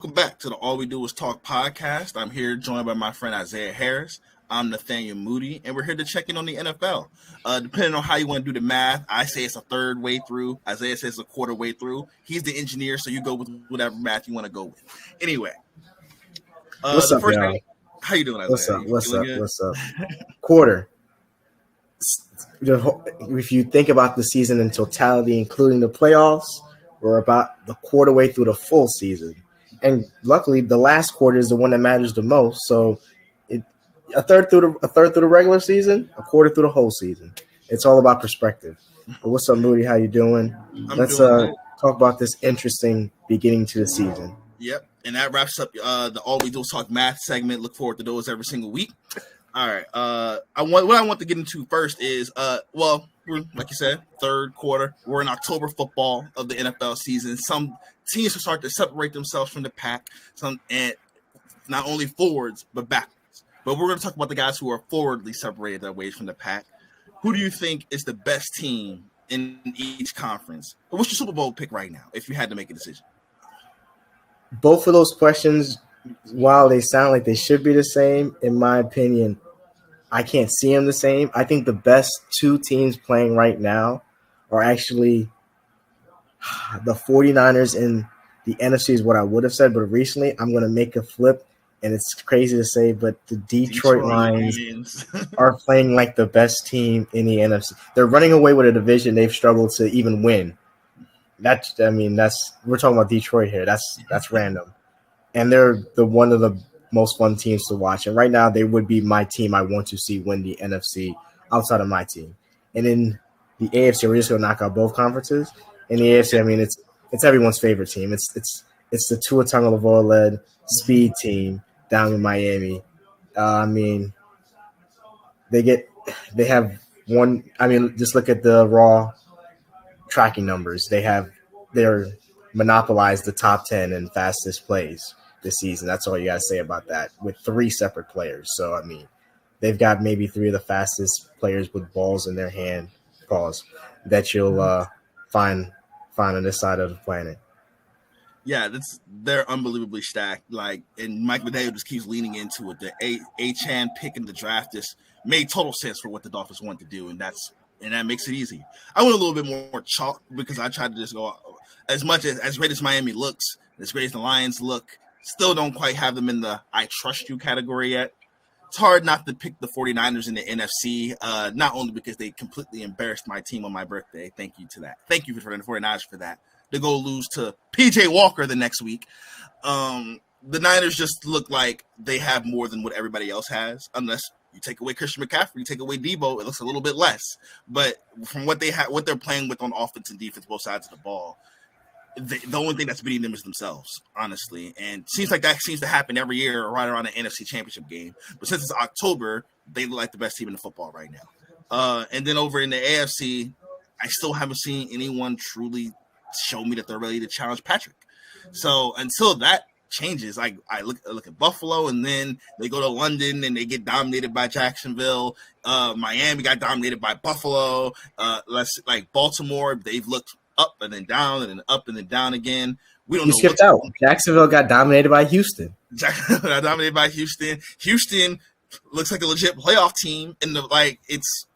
Welcome back to the All We Do Is Talk podcast. I'm here joined by my friend Isaiah Harris. I'm Nathaniel Moody, and we're here to check in on the NFL. Depending on how you want to do the math, I say it's a third way through. Isaiah says it's a quarter way through. He's the engineer, so you go with whatever math you want to go with. Anyway, what's up, y'all? How you doing, Isaiah? What's up? Quarter. If you think about the season in totality, including the playoffs, we're about the quarter way through the full season. And luckily, the last quarter is the one that matters the most. So, a third through the regular season, a quarter through the whole season. It's all about perspective. But what's up, Moody? How you doing? Let's talk about this interesting beginning to the season. Yep, and that wraps up the All We Do Is Talk math segment. Look forward to those every single week. All right. What I want to get into first is, we're, like you said, third quarter. We're in October football of the NFL season. Some teams will start to separate themselves from the pack. And not only forwards but backwards. But we're going to talk about the guys who are forwardly separated away from the pack. Who do you think is the best team in each conference? What's your Super Bowl pick right now, if you had to make a decision? Both of those questions, while they sound like they should be the same, in my opinion, I can't see them the same. I think the best two teams playing right now are actually the 49ers in the NFC is what I would have said, but recently I'm going to make a flip, and it's crazy to say, but the Detroit Lions are playing like the best team in the NFC. They're running away with a division they've struggled to even win. We're talking about Detroit here. That's random. And they're one of the most fun teams to watch. And right now, they would be my team I want to see win the NFC outside of my team. And in the AFC, we're just going to knock out both conferences. In the AFC, I mean, it's everyone's favorite team. It's the Tua Tagovailoa-led speed team down in Miami. They have one. I mean, just look at the raw tracking numbers. They're monopolized the top 10 in fastest plays this season. That's all you got to say about that, with three separate players. So, I mean, they've got maybe three of the fastest players with balls in their hand, that you'll find on this side of the planet. Yeah, they're unbelievably stacked. And Mike McDaniel just keeps leaning into it. The Achane pick in the draft just made total sense for what the Dolphins want to do, and that makes it easy. I went a little bit more chalk because I tried to just go as much as great as Miami looks, as great as the Lions look. Still don't quite have them in the I trust you category yet. It's hard not to pick the 49ers in the NFC, not only because they completely embarrassed my team on my birthday. Thank you to that. Thank you for the 49ers for that. To go lose to P.J. Walker the next week. The Niners just look like they have more than what everybody else has, unless you take away Christian McCaffrey, you take away Debo, it looks a little bit less. But from what they're playing with on offense and defense, both sides of the ball, the only thing that's beating them is themselves, honestly. And it seems like that seems to happen every year right around the NFC Championship game. But since it's October, they look like the best team in the football right now. And then over in the AFC, I still haven't seen anyone truly show me that they're ready to challenge Patrick. So until that changes, I look at Buffalo, and then they go to London and they get dominated by Jacksonville. Miami got dominated by Buffalo. Baltimore, they've looked up and then down and then up and then down again. We don't know. You skipped out. Jacksonville got dominated by Houston. Jacksonville got dominated by Houston. Houston looks like a legit playoff team, and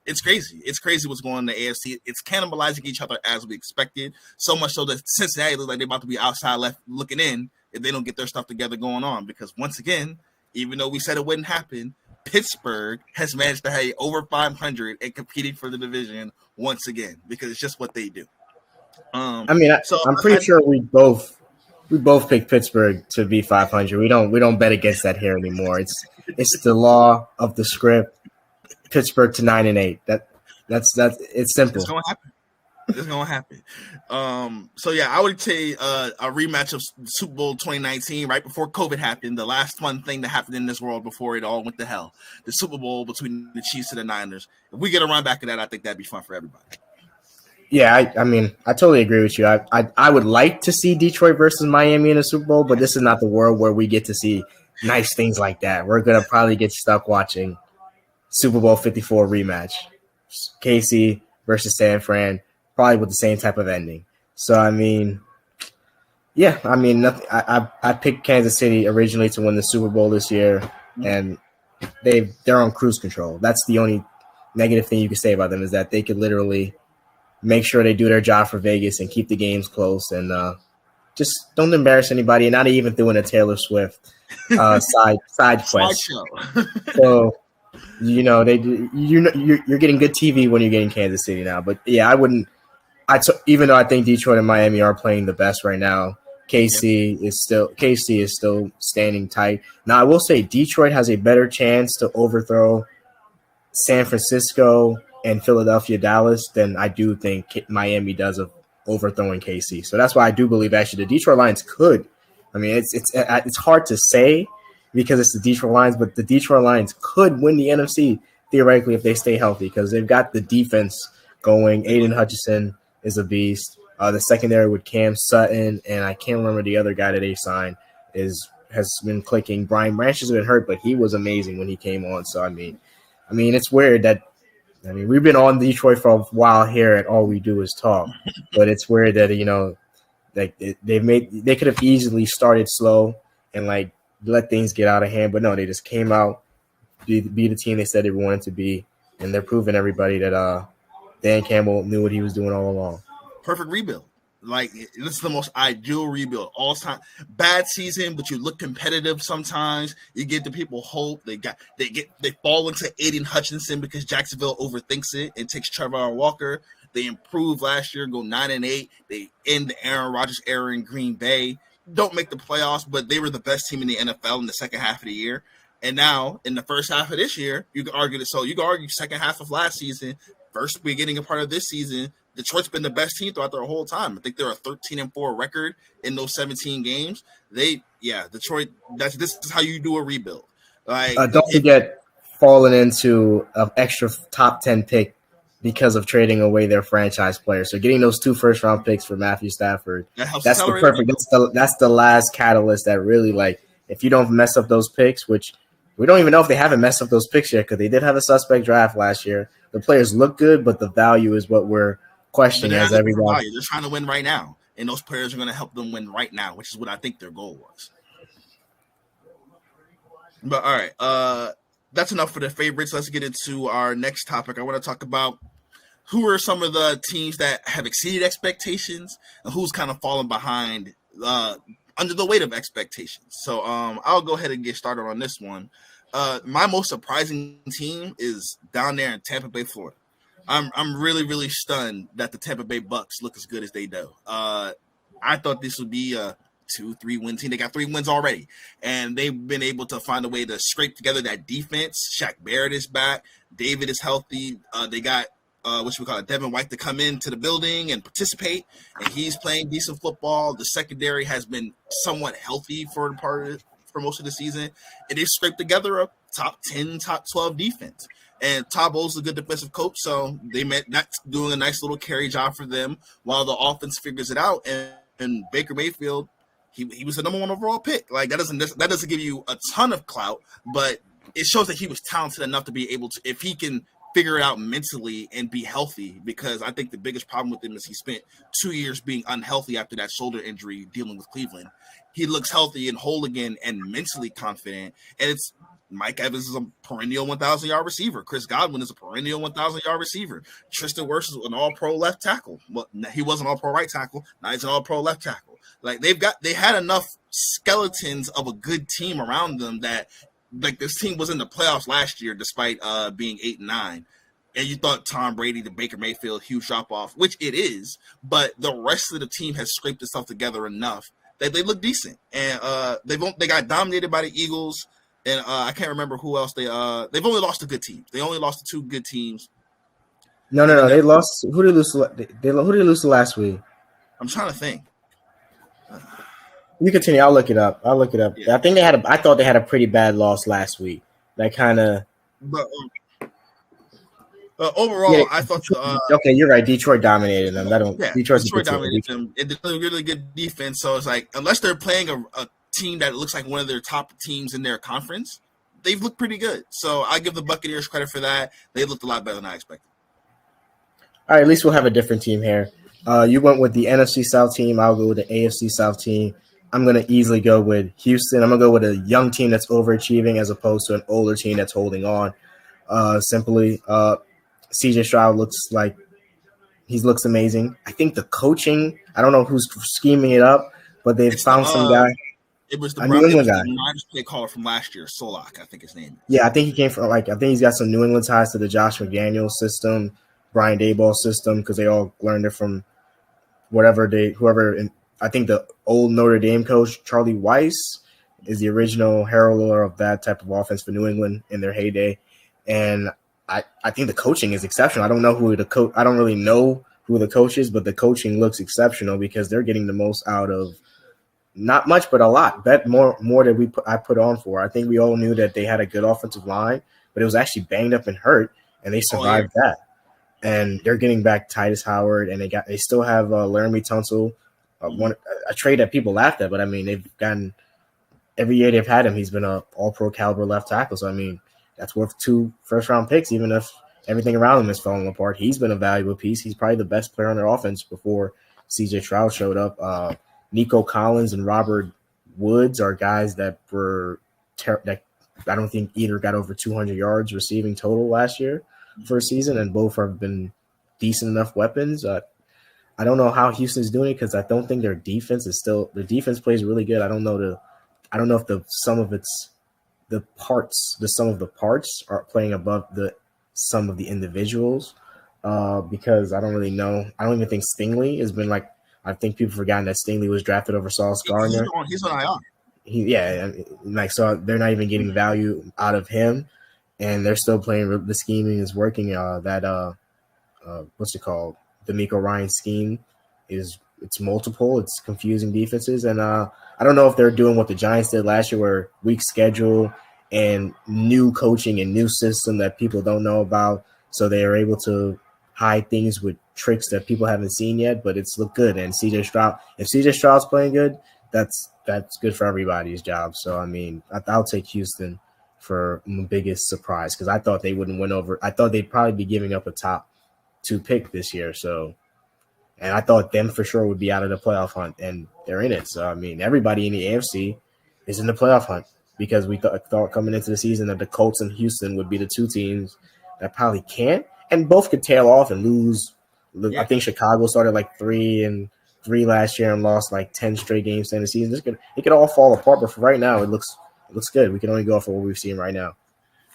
it's crazy. It's crazy what's going on in the AFC. It's cannibalizing each other as we expected. So much so that Cincinnati looks like they're about to be outside left looking in if they don't get their stuff together going on. Because once again, even though we said it wouldn't happen, Pittsburgh has managed to have over 500 and competing for the division once again because it's just what they do. I'm pretty sure we both picked Pittsburgh to be 500. We don't bet against that here anymore. It's the law of the script. Pittsburgh to 9-8. That's it's simple. It's gonna happen. So yeah, I would say a rematch of Super Bowl 2019 right before COVID happened. The last fun thing that happened in this world before it all went to hell. The Super Bowl between the Chiefs and the Niners. If we get a run back of that, I think that'd be fun for everybody. Yeah, I mean, I totally agree with you. I would like to see Detroit versus Miami in a Super Bowl, but this is not the world where we get to see nice things like that. We're going to probably get stuck watching Super Bowl 54 rematch. KC versus San Fran, probably with the same type of ending. So, I mean, Yeah, I mean, nothing. I picked Kansas City originally to win the Super Bowl this year, and they're on cruise control. That's the only negative thing you can say about them is that they could literally make sure they do their job for Vegas and keep the games close and just don't embarrass anybody and not even doing a Taylor Swift side quest. So you're getting good TV when you're getting Kansas City now. But yeah, I wouldn't. Even though I think Detroit and Miami are playing the best right now, KC is still standing tight. Now I will say Detroit has a better chance to overthrow San Francisco and Philadelphia, Dallas than I do think Miami does of overthrowing KC. So that's why I do believe actually the Detroit Lions could. I mean, it's hard to say because it's the Detroit Lions, but the Detroit Lions could win the NFC theoretically if they stay healthy because they've got the defense going. Aiden Hutchinson is a beast. The secondary with Cam Sutton and I can't remember the other guy that they signed has been clicking. Brian Branch has been hurt, but he was amazing when he came on. So I mean, it's weird that we've been on Detroit for a while here, and all we do is talk. But it's weird that they could have easily started slow and let things get out of hand, but no, they just came out, be the team they said they wanted to be, and they're proving everybody that Dan Campbell knew what he was doing all along. Perfect rebuild. Like, this is the most ideal rebuild all time. Bad season, but you look competitive sometimes. You give the people hope. They fall into Aiden Hutchinson because Jacksonville overthinks it and takes Trevor Walker. They improved last year, go 9-8. They end the Aaron Rodgers era in Green Bay. Don't make the playoffs, but they were the best team in the NFL in the second half of the year. And now, in the first half of this year, you can argue second half of last season, first beginning of part of this season, Detroit's been the best team throughout their whole time. I think they're a 13-4 record in those 17 games. Detroit. This is how you do a rebuild. Don't forget falling into an extra top 10 pick because of trading away their franchise players. So getting those 2 first-round picks for Matthew Stafford, that's the perfect. That's the last catalyst that really if you don't mess up those picks, which we don't even know if they haven't messed up those picks yet because they did have a suspect draft last year. The players look good, but the value is what we're questioning as everyone. They're trying to win right now, and those players are going to help them win right now, which is what I think their goal was. But all right, that's enough for the favorites. Let's get into our next topic. I want to talk about who are some of the teams that have exceeded expectations and who's kind of fallen behind under the weight of expectations. So I'll go ahead and get started on this one. My most surprising team is down there in Tampa Bay, Florida. I'm really, really stunned that the Tampa Bay Bucks look as good as they do. I thought this would be a 2-3 win team. They got 3 wins already, and they've been able to find a way to scrape together that defense. Shaq Barrett is back. David is healthy. They got Devin White to come into the building and participate, and he's playing decent football. The secondary has been somewhat healthy for most of the season, and they scraped together a top 10, top 12 defense. And Todd Bowles is a good defensive coach, so that's doing a nice little carry job for them while the offense figures it out. And Baker Mayfield, he was the number 1 overall pick. That doesn't give you a ton of clout, but it shows that he was talented enough to be able to, if he can figure it out mentally and be healthy, because I think the biggest problem with him is he spent 2 years being unhealthy after that shoulder injury dealing with Cleveland. He looks healthy and whole again and mentally confident, and Mike Evans is a perennial 1,000-yard receiver. Chris Godwin is a perennial 1,000-yard receiver. Tristan Wirfs is an all-pro left tackle. Well, he was an all-pro right tackle. Now he's an all-pro left tackle. They had enough skeletons of a good team around them that this team was in the playoffs last year despite being 8-9. And you thought Tom Brady, the Baker Mayfield, huge drop-off, which it is, but the rest of the team has scraped itself together enough that they look decent. And they got dominated by the Eagles. And I can't remember who else they've only lost to good teams. They only lost to 2 good teams. No. They lost. Who did they lose to last week? I'm trying to think. You continue. I'll look it up. Yeah. I think I thought they had a pretty bad loss last week. That kind of. But overall, I thought. Okay, you're right. Detroit dominated them. Detroit dominated them. It did a really good defense. So it's unless they're playing a team that looks like one of their top teams in their conference, they've looked pretty good. So I give the Buccaneers credit for that. They looked a lot better than I expected. All right, at least we'll have a different team here. You went with the NFC South team. I'll go with the AFC South team. I'm going to easily go with Houston. I'm going to go with a young team that's overachieving as opposed to an older team that's holding on. Simply, CJ Stroud looks amazing. I think the coaching, I don't know who's scheming it up, but they've found some guy. It was the New England guy. Niners play caller from last year, Solak, I think his name is. Yeah, I think he came from I think he's got some New England ties to the Josh McDaniels system, Brian Daboll system, because they all learned it from I think the old Notre Dame coach, Charlie Weiss, is the original heralder of that type of offense for New England in their heyday. And I think the coaching is exceptional. I don't really know who the coach is, but the coaching looks exceptional because they're getting the most out of not much, but a lot. Bet more than I put on for. I think we all knew that they had a good offensive line, but it was actually banged up and hurt, and they survived that. And they're getting back Titus Howard, and they still have Laramie Tunsil, a trade that people laughed at, but I mean they've gotten every year they've had him. He's been a All-Pro caliber left tackle, so I mean that's worth 2 first-round picks, even if everything around him is falling apart. He's been a valuable piece. He's probably the best player on their offense before CJ Stroud showed up. Nico Collins and Robert Woods are guys that that I don't think either got over 200 yards receiving total last year for a season, and both have been decent enough weapons. I don't know how Houston's doing it because I don't think their defense plays really good. I don't know if the sum of the parts are playing above the sum of the individuals because I don't really know. I don't even think Stingley has been I think people forgotten that Stingley was drafted over Sauce Gardner. He's on IR. So they're not even getting value out of him, and they're still playing. The scheming is working. What's it called? The D'Amico Ryan scheme it's multiple. It's confusing defenses, and I don't know if they're doing what the Giants did last year, where weak schedule and new coaching and new system that people don't know about, so they are able to hide things with tricks that people haven't seen yet, but it's looked good. And if CJ Stroud's playing good, that's good for everybody's job. So, I mean, I'll take Houston for my biggest surprise because I thought they wouldn't win over. I thought they'd probably be giving up a top 2 pick this year. So, and I thought them for sure would be out of the playoff hunt, and they're in it. So, I mean, everybody in the AFC is in the playoff hunt because we thought coming into the season that the Colts and Houston would be the 2 teams that probably can't, and both could tail off and lose. Yeah. I think Chicago started 3-3 last year and lost 10 straight games in the season. It could all fall apart, but for right now, it looks good. We can only go off of what we've seen right now.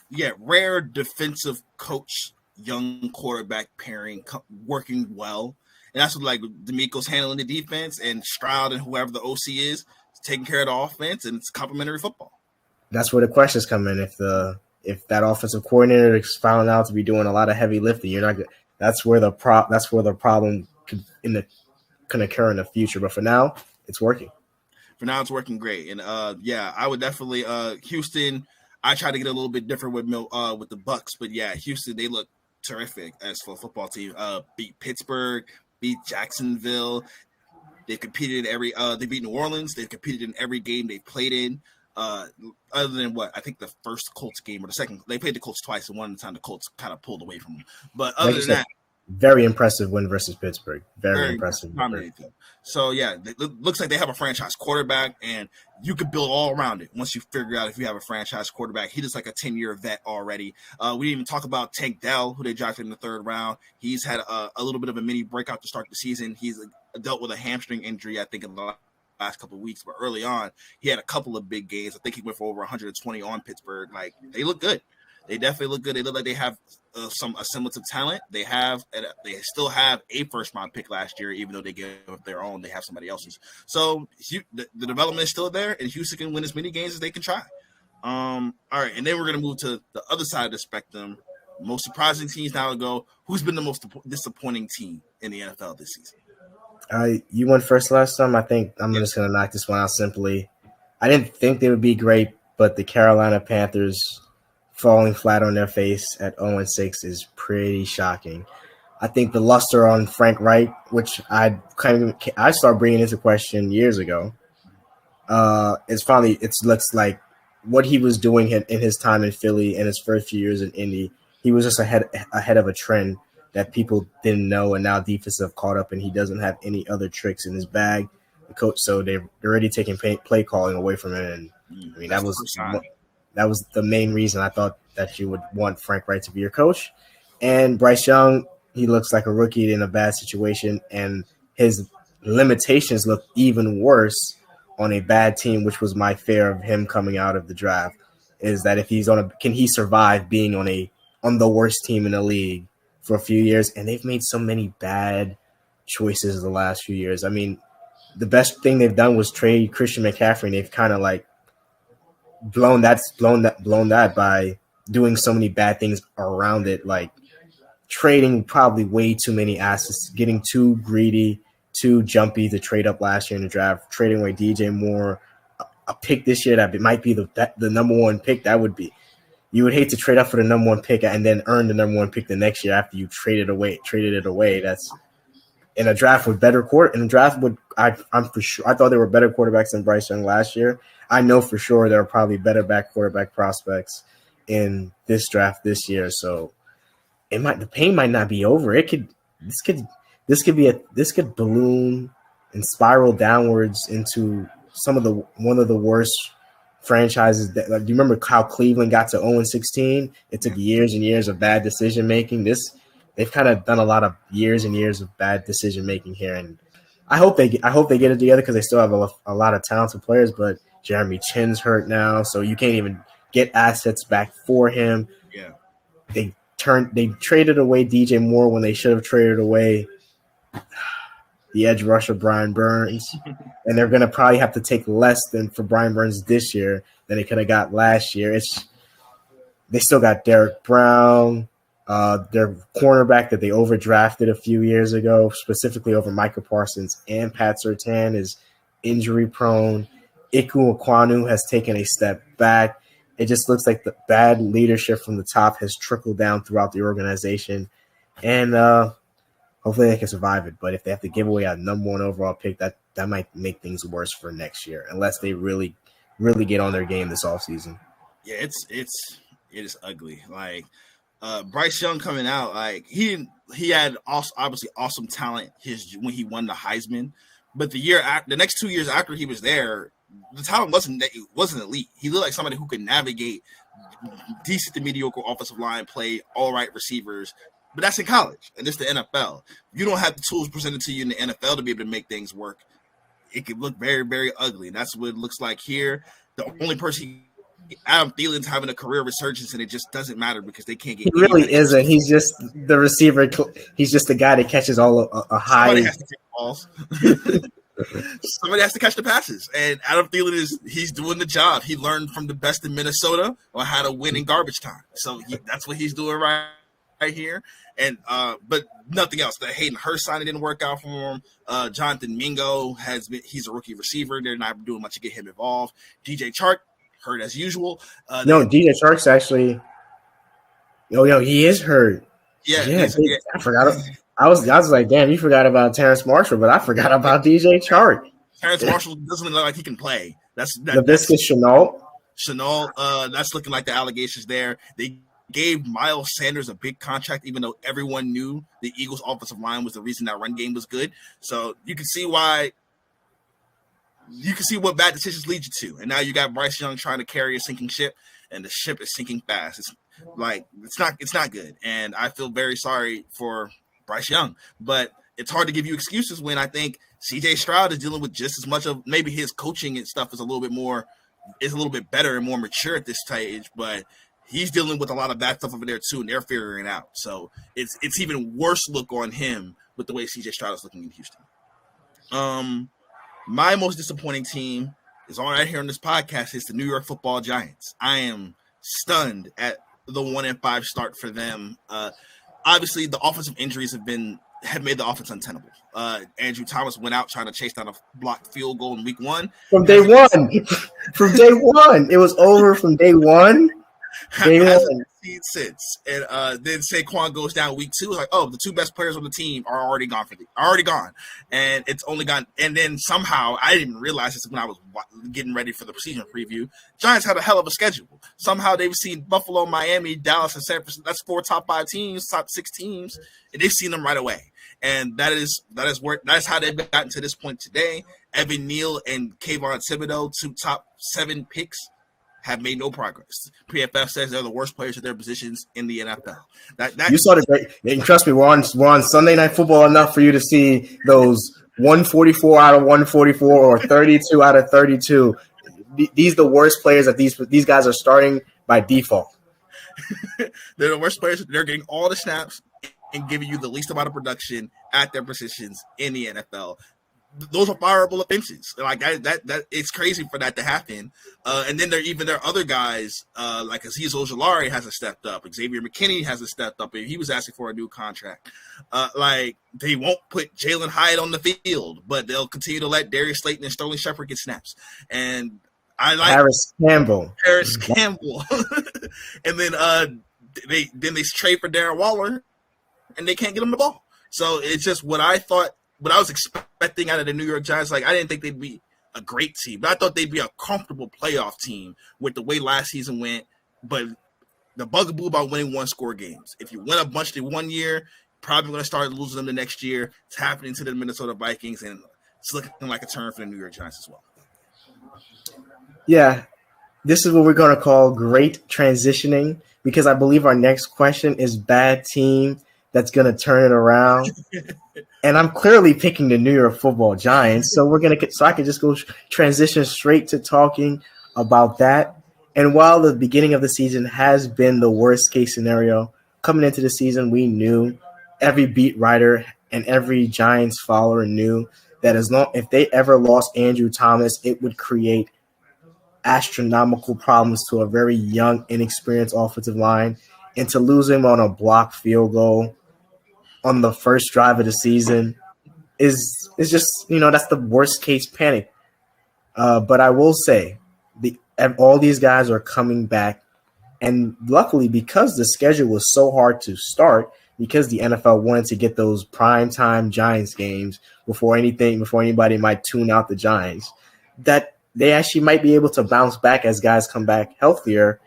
Yeah, rare defensive coach, young quarterback pairing working well, and that's what D'Amico's handling the defense, and Stroud and whoever the OC is taking care of the offense, and it's complementary football. That's where the questions come in. If that offensive coordinator is found out to be doing a lot of heavy lifting, you're not good. That's where the problem can occur in the future. But for now, it's working. For now, it's working great. And I would definitely Houston. I try to get a little bit different with the Bucks, but yeah, Houston, they look terrific as for a football team. Beat Pittsburgh, beat Jacksonville. They've competed in they beat New Orleans. They've competed in every game they've played in. Other than I think the first Colts game or the second, they played the Colts twice, and one time the Colts kind of pulled away from them. But other than that, very impressive win versus Pittsburgh. Very impressive. So yeah, it looks like they have a franchise quarterback, and you could build all around it once you figure out if you have a franchise quarterback. He looks like a 10-year vet already. We didn't even talk about Tank Dell, who they drafted in the 3rd round. He's had a little bit of a mini breakout to start the season. He's dealt with a hamstring injury, I think, in the last couple of weeks, but early on he had a couple of big games. I think he went for over 120 on Pittsburgh. They look good. They definitely look good. They look like they have a semblance of talent. They still have a first-round pick last year, even though they gave up their own. They have somebody else's. So the development is still there, and Houston can win as many games as they can try. All right, and then we're going to move to the other side of the spectrum. Most surprising teams now go. Who's been the most disappointing team in the NFL this season? You went first last time. I think I'm just going to knock this one out simply. I didn't think they would be great, but the Carolina Panthers falling flat on their face at 0-6 is pretty shocking. I think the luster on Frank Reich, which I started bringing into question years ago, it looks like what he was doing in his time in Philly and his first few years in Indy. He was just ahead of a trend that people didn't know, and now defense have caught up, and he doesn't have any other tricks in his bag. The coach, so they're already taking play calling away from him, and I mean that was the main reason I thought that you would want Frank Wright to be your coach. And Bryce Young, he looks like a rookie in a bad situation, and his limitations look even worse on a bad team, which was my fear of him coming out of the draft, is that if he's can he survive being on the worst team in the league for a few years? And they've made so many bad choices the last few years. I mean, the best thing they've done was trade Christian McCaffrey, and they've kind of like blown that by doing so many bad things around it, like trading probably way too many assets, getting too greedy, too jumpy to trade up last year in the draft, trading away DJ Moore, a pick this year that might be the number one pick. That would be, you would hate to trade up for the number one pick and then earn the number one pick the next year after you traded it away. That's in a draft with better I'm for sure. I thought there were better quarterbacks than Bryce Young last year. I know for sure there are probably better quarterback prospects in this draft this year. So the pain might not be over. This could balloon and spiral downwards into one of the worst franchises. Do you remember how Cleveland got to 0-16? It took years and years of bad decision making. They've kind of done a lot of years and years of bad decision making here, and I hope they get it together because they still have a lot of talented players. But Jeremy Chin's hurt now, so you can't even get assets back for him. Yeah, they traded away DJ Moore when they should have traded away the edge rusher Brian Burns, and they're going to probably have to take less than for Brian Burns this year than they could have got last year. They still got Derek Brown, their cornerback that they overdrafted a few years ago, specifically over Micah Parsons and Pat Surtain, is injury prone. Iku Ekwonu has taken a step back. It just looks like the bad leadership from the top has trickled down throughout the organization, and hopefully they can survive it. But if they have to give away a number one overall pick, that might make things worse for next year, unless they really, really get on their game this offseason. Yeah, it is ugly. Like Bryce Young coming out, like he had obviously awesome talent when he won the Heisman, but the next 2 years after he was there, the talent wasn't elite. He looked like somebody who could navigate decent to mediocre offensive line play, all right receivers. But that's in college, and it's the NFL. You don't have the tools presented to you in the NFL to be able to make things work. It could look very, very ugly, and that's what it looks like here. The only person, Adam Thielen's having a career resurgence, and it just doesn't matter because they can't get. He really isn't. He's just the receiver. He's just the guy that catches all a high. Somebody has to catch balls. Somebody has to catch the passes, and Adam Thielen he's doing the job. He learned from the best in Minnesota on how to win in garbage time. So that's what he's doing right here. And but nothing else. The Hayden Hurst signing didn't work out for him. Jonathan Mingo he's a rookie receiver. They're not doing much to get him involved. DJ Chark hurt as usual. DJ Chark's actually. Oh, he is hurt. Yeah. I forgot. I was like, damn, you forgot about Terrence Marshall, but I forgot about DJ Chark. Terrence Marshall doesn't look like he can play. That's Laviska Shenault. That's looking like the allegations there. They gave Miles Sanders a big contract, even though everyone knew the Eagles' offensive line was the reason that run game was good. So you can see what bad decisions lead you to. And now you got Bryce Young trying to carry a sinking ship, and the ship is sinking fast. It's not good. And I feel very sorry for Bryce Young, but it's hard to give you excuses when I think CJ Stroud is dealing with just as much of, maybe his coaching and stuff is a little bit better and more mature at this stage, but he's dealing with a lot of bad stuff over there too, and they're figuring it out. So it's even worse look on him with the way CJ Stroud is looking in Houston. My most disappointing team is on right here on this podcast. It's the New York Football Giants. I am stunned at the 1-5 start for them. Obviously, the offensive injuries have made the offense untenable. Andrew Thomas went out trying to chase down a blocked field goal in week 1. From day one. From day one. It was over from day one. Hasn't seen since. And then Saquon goes down week 2. Like, oh, the 2 best players on the team are already gone. And it's only gone. And then somehow, I didn't even realize this when I was getting ready for the season preview. Giants had a hell of a schedule. Somehow they've seen Buffalo, Miami, Dallas, and San Francisco. That's 4 top 5 teams, top 6 teams, and they've seen them right away. And that's how they've gotten to this point today. Evan Neal and Kayvon Thibodeau, 2 top 7 picks, have made no progress. PFF says they're the worst players at their positions in the NFL. You saw the great, and trust me, we're on Sunday Night Football enough for you to see those 144 out of 144 or 32 out of 32. These are the worst players that these guys are starting by default. They're the worst players. They're getting all the snaps and giving you the least amount of production at their positions in the NFL. Those are fireable offenses. Like that it's crazy for that to happen. And then there are other guys like Azeez Ojulari hasn't stepped up. Xavier McKinney hasn't stepped up. He was asking for a new contract. Like they won't put Jalen Hyatt on the field, but they'll continue to let Darius Slayton and Sterling Shepard get snaps. And I like Paris Campbell. And then they trade for Darren Waller, and they can't get him the ball. So it's just what I was expecting out of the New York Giants. Like, I didn't think they'd be a great team, but I thought they'd be a comfortable playoff team with the way last season went. But the bugaboo about winning 1-score games. If you win a bunch in 1 year, probably going to start losing them the next year. It's happening to the Minnesota Vikings, and it's looking like a turn for the New York Giants as well. Yeah, this is what we're going to call great transitioning, because I believe our next question is bad team that's going to turn it around. And I'm clearly picking the New York Football Giants. So I can just go transition straight to talking about that. And while the beginning of the season has been the worst case scenario, coming into the season, we knew, every beat writer and every Giants follower knew that if they ever lost Andrew Thomas, it would create astronomical problems to a very young, inexperienced offensive line. And to lose him on a blocked field goal on the first drive of the season is just, that's the worst case panic. But I will say all these guys are coming back. And luckily, because the schedule was so hard to start, because the NFL wanted to get those primetime Giants games before anybody might tune out the Giants, that they actually might be able to bounce back as guys come back healthier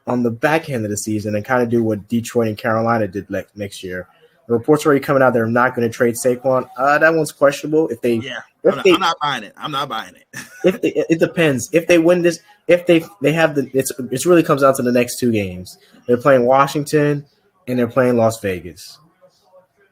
on the back end of the season and kind of do what Detroit and Carolina did next year. The reports are already coming out they're not going to trade Saquon. That one's questionable. I'm not buying it. It depends. If they win this, if they have it really comes down to the next 2 games. They're playing Washington and they're playing Las Vegas.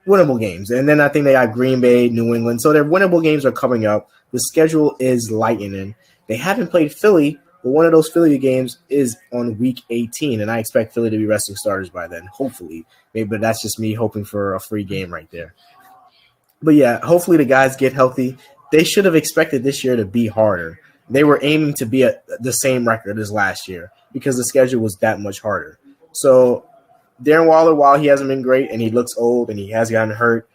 Winnable games. And then I think they got Green Bay, New England. So their winnable games are coming up. The schedule is lightening. They haven't played Philly, but one of those Philly games is on week 18, and I expect Philly to be resting starters by then, hopefully. Maybe, but that's just me hoping for a free game right there. But, yeah, hopefully the guys get healthy. They should have expected this year to be harder. They were aiming to be at the same record as last year because the schedule was that much harder. So Darren Waller, while he hasn't been great and he looks old and he has gotten hurt,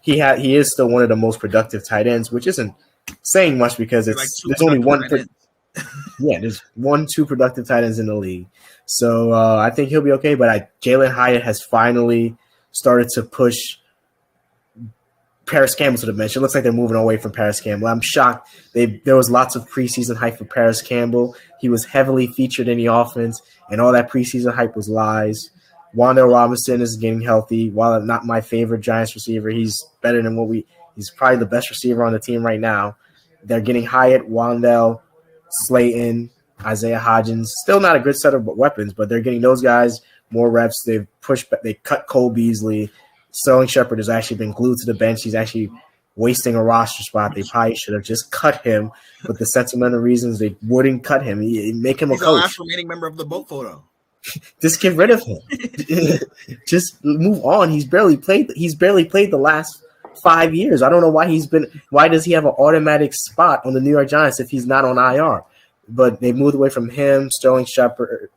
he is still one of the most productive tight ends, which isn't saying much because there's only one. There's 1-2 productive tight ends in the league. So I think he'll be okay. But Jalen Hyatt has finally started to push Paris Campbell to the bench. It looks like they're moving away from Paris Campbell. I'm shocked. There was lots of preseason hype for Paris Campbell. He was heavily featured in the offense, and all that preseason hype was lies. Wan'Dale Robinson is getting healthy. While not my favorite Giants receiver, he's better than he's probably the best receiver on the team right now. They're getting Hyatt, Wan'Dale, Slayton, Isaiah Hodgins. Still not a good set of weapons, but they're getting those guys more reps. They cut Cole Beasley. Sterling Shepard has actually been glued to the bench. He's actually wasting a roster spot. They probably should have just cut him, but the sentimental reasons they wouldn't cut him. Make him a coach. He's the last remaining member of the boat photo. Just get rid of him. Just move on. He's barely played the last 5 years. I don't know why does he have an automatic spot on the New York Giants if he's not on IR? But they moved away from him, Sterling Shepard,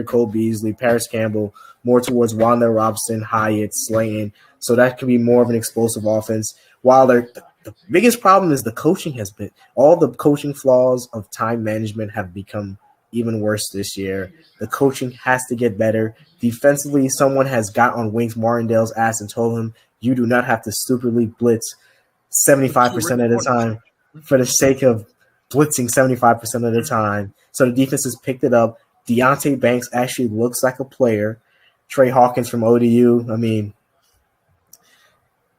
Cole Beasley, Paris Campbell, more towards Wan'Dale Robinson, Hyatt, Slayton. So that could be more of an explosive offense. While the biggest problem is the coaching all the coaching flaws of time management have become even worse this year. The coaching has to get better. Defensively, someone has got on Wink Martindale's ass and told him, you do not have to stupidly blitz 75% of the time for the sake of blitzing 75% of the time. So the defense has picked it up. Deonte Banks actually looks like a player. Trey Hawkins from ODU, I mean,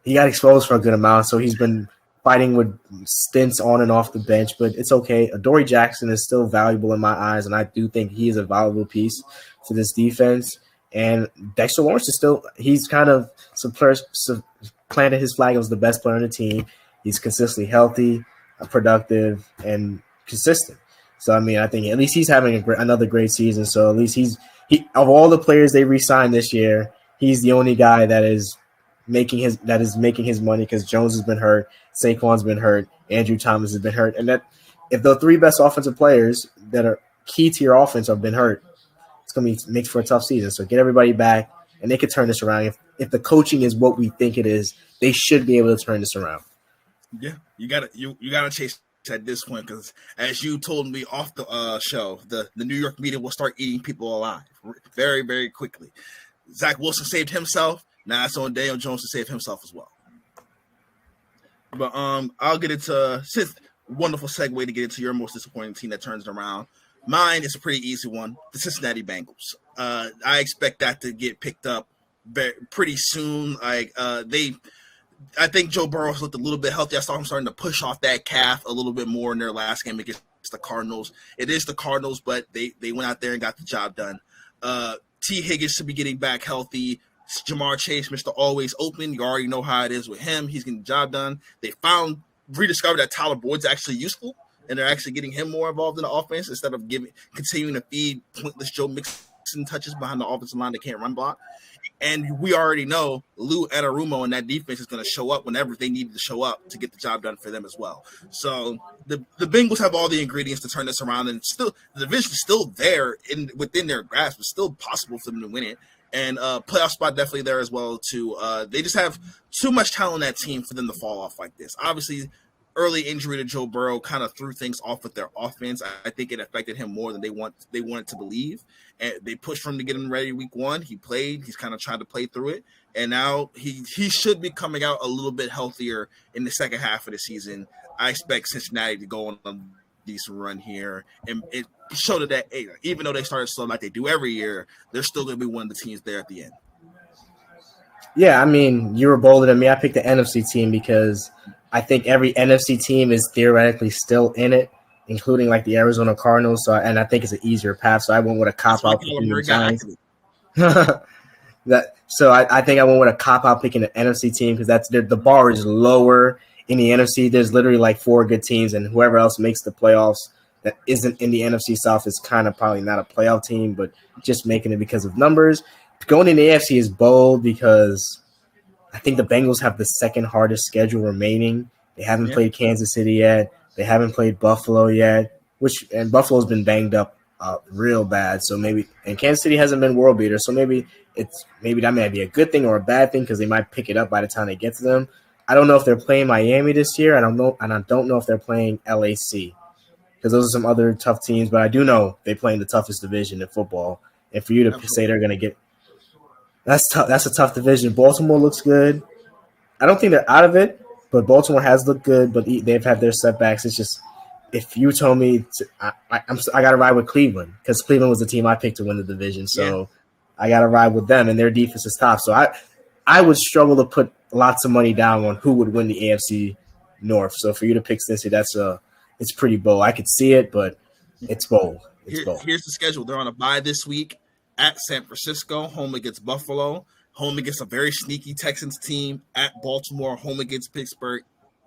he got exposed for a good amount, so he's been fighting with stints on and off the bench, but it's okay. Adoree Jackson is still valuable in my eyes, and I do think he is a valuable piece for this defense. And Dexter Lawrence is still – he's kind of planted his flag as the best player on the team. He's consistently healthy, productive, and consistent. So, I mean, I think at least he's having another great season. So, at least he of all the players they re-signed this year, he's the only guy that is making his money because Jones has been hurt, Saquon's been hurt, Andrew Thomas has been hurt. And that if the three best offensive players that are key to your offense have been hurt, it's going to make for a tough season. So get everybody back, and they could turn this around. If the coaching is what we think it is, they should be able to turn this around. Yeah, you gotta chase at this point because, as you told me off the show, the New York media will start eating people alive very, very quickly. Zach Wilson saved himself. Now it's on Daniel Jones to save himself as well. But I'll get into wonderful segue to get into your most disappointing team that turns it around. Mine is a pretty easy one, the Cincinnati Bengals. I expect that to get picked up pretty soon. I think Joe Burrow's looked a little bit healthy. I saw him starting to push off that calf a little bit more in their last game against the Cardinals. It is the Cardinals, but they went out there and got the job done. T. Higgins should be getting back healthy. Jamar Chase, Mr. Always Open. You already know how it is with him. He's getting the job done. They rediscovered that Tyler Boyd's actually useful, and they're actually getting him more involved in the offense instead of continuing to feed pointless Joe Mixon touches behind the offensive line that can't run block. And we already know Lou Anarumo and that defense is going to show up whenever they need to show up to get the job done for them as well. So the Bengals have all the ingredients to turn this around, and still the division is still there within their grasp. It's still possible for them to win it. And playoff spot definitely there as well, too. They just have too much talent on that team for them to fall off like this. Obviously, early injury to Joe Burrow kind of threw things off with their offense. I think it affected him more than they wanted to believe. And they pushed for him to get him ready week one. He played. He's kind of trying to play through it. And now he should be coming out a little bit healthier in the second half of the season. I expect Cincinnati to go on a decent run here. And it showed that even though they started slow like they do every year, they're still going to be one of the teams there at the end. Yeah, I mean, you were bolder than me. I picked the NFC team because I think every NFC team is theoretically still in it, including like the Arizona Cardinals. And I think it's an easier path. So I went with a cop-out picking the Giants. I think I went with a cop-out picking the NFC team because the bar is lower in the NFC. There's literally like 4 good teams, and whoever else makes the playoffs that isn't in the NFC South is kind of probably not a playoff team, but just making it because of numbers. Going in the AFC is bold because I think the Bengals have the second hardest schedule remaining. They haven't played Kansas City yet. They haven't played Buffalo yet, and Buffalo's been banged up real bad. So and Kansas City hasn't been world beater. So maybe that might be a good thing or a bad thing because they might pick it up by the time they get to them. I don't know if they're playing Miami this year. I don't know if they're playing LAC because those are some other tough teams. But I do know they play in the toughest division in football. And for you to say they're going to get that's tough. That's a tough division. Baltimore looks good. I don't think they're out of it, but Baltimore has looked good. But they've had their setbacks. It's just if you told me I got to ride with Cleveland because Cleveland was the team I picked to win the division. So I got to ride with them, and their defense is top. So I would struggle to put lots of money down on who would win the AFC North. So for you to pick Cincinnati, it's pretty bold. I could see it, but it's bold. Here's the schedule. They're on a bye this week at San Francisco, home against Buffalo, home against a very sneaky Texans team, at Baltimore, home against Pittsburgh,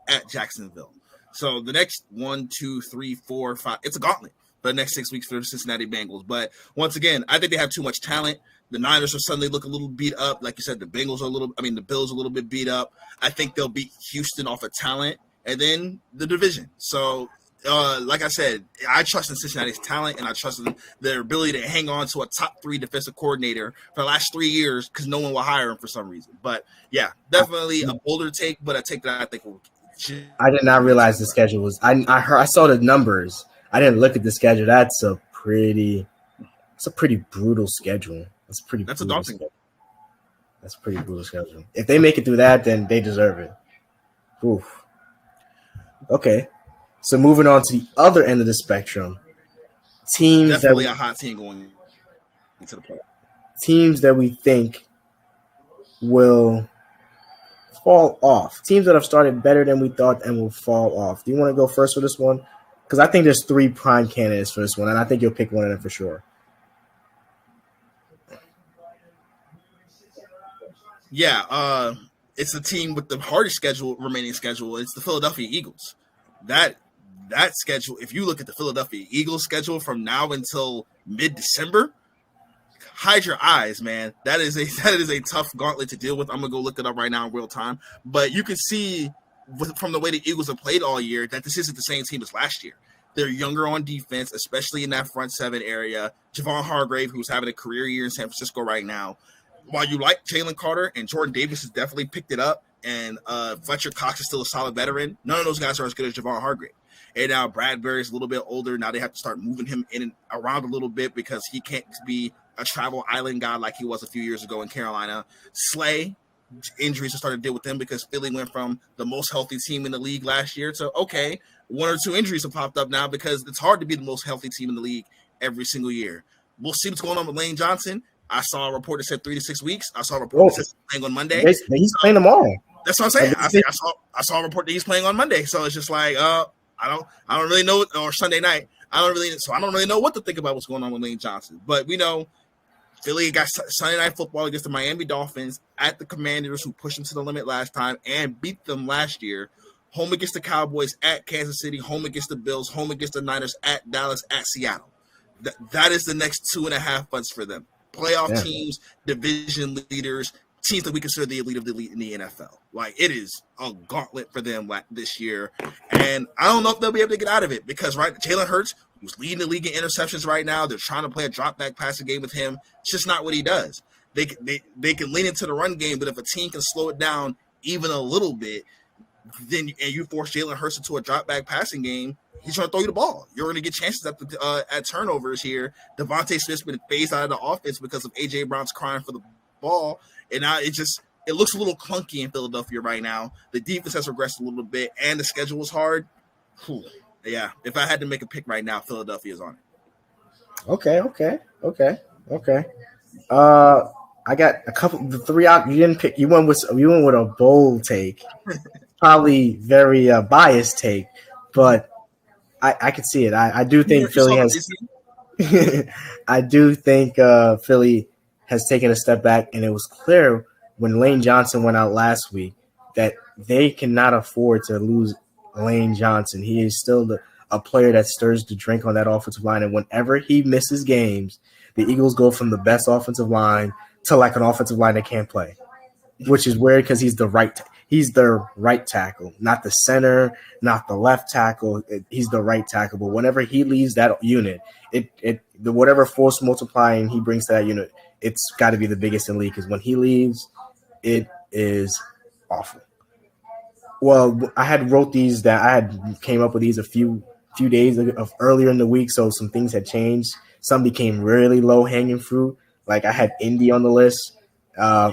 at Jacksonville. So the next 1, 2, 3, 4, 5, it's a gauntlet for the next 6 weeks for the Cincinnati Bengals. But once again, I think they have too much talent. The Niners are suddenly look a little beat up. Like you said, the Bills are a little bit beat up. I think they'll beat Houston off of talent and then the division. So, like I said, I trust in Cincinnati's talent and I trust in their ability to hang on to a top 3 defensive coordinator for the last 3 years because no one will hire him for some reason. But, yeah, definitely a bolder take, but a take that I think will. I did not realize the schedule was – I saw the numbers. I didn't look at the schedule. That's a pretty brutal schedule. That's a daunting. That's a pretty brutal schedule. If they make it through that, then they deserve it. Oof. Okay. So moving on to the other end of the spectrum, definitely a hot team going into the playoffs. Teams that we think will fall off. Teams that have started better than we thought and will fall off. Do you want to go first for this one? Because I think there's 3 prime candidates for this one, and I think you'll pick one of them for sure. Yeah, it's a team with the hardest remaining schedule. It's the Philadelphia Eagles. That schedule, if you look at the Philadelphia Eagles schedule from now until mid-December, hide your eyes, man. That is a tough gauntlet to deal with. I'm gonna go look it up right now in real time. But you can see from the way the Eagles have played all year that this isn't the same team as last year. They're younger on defense, especially in that front 7 area. Javon Hargrave, who's having a career year in San Francisco right now. While you like Jalen Carter and Jordan Davis has definitely picked it up, and Fletcher Cox is still a solid veteran, none of those guys are as good as Javon Hargrave. And now Bradbury's a little bit older. Now they have to start moving him in and around a little bit because he can't be a travel island guy like he was a few years ago in Carolina. Slay, injuries are starting to deal with him because Philly went from the most healthy team in the league last year to, okay, 1 or 2 injuries have popped up now because it's hard to be the most healthy team in the league every single year. We'll see what's going on with Lane Johnson. I saw a report that said 3 to 6 weeks. I saw a report that said he's playing on Monday. He's playing tomorrow. That's what I'm saying. I saw a report that he's playing on Monday. So it's just like, I don't really know, or Sunday night. I don't really know what to think about what's going on with Lane Johnson. But we know Philly got Sunday Night Football against the Miami Dolphins at the Commanders, who pushed them to the limit last time and beat them last year. Home against the Cowboys, at Kansas City, home against the Bills, home against the Niners, at Dallas, at Seattle. That is the next 2.5 months for them. Playoff teams, division leaders, teams that we consider the elite of the elite in the NFL. Like, it is a gauntlet for them this year. And I don't know if they'll be able to get out of it because, right, Jalen Hurts, who's leading the league in interceptions right now, they're trying to play a drop-back passing game with him. It's just not what he does. They can lean into the run game, but if a team can slow it down even a little bit, then you force Jalen Hurts into a drop-back passing game, he's trying to throw you the ball. You're going to get chances at turnovers here. Devontae Smith's been phased out of the offense because of A.J. Brown's crying for the ball. And now it looks a little clunky in Philadelphia right now. The defense has regressed a little bit, and the schedule is hard. Yeah, if I had to make a pick right now, Philadelphia is on it. Okay. I got a couple. The 3 out. You didn't pick. You went with a bold take, probably very biased take, but I could see it. I do think Philly has. I do think Philly has taken a step back, and it was clear when Lane Johnson went out last week that they cannot afford to lose Lane Johnson. He is still a player that stirs the drink on that offensive line, and whenever he misses games, the Eagles go from the best offensive line to like an offensive line that can't play, which is weird because he's their right tackle, not the center, not the left tackle. He's the right tackle. But whenever he leaves that unit, the whatever force multiplying he brings to that unit, it's got to be the biggest in the league. Because when he leaves, it is awful. Well, I had wrote these that I had came up with these a few days of earlier in the week, so some things had changed. Some became really low hanging fruit. Like I had Indy on the list. Throw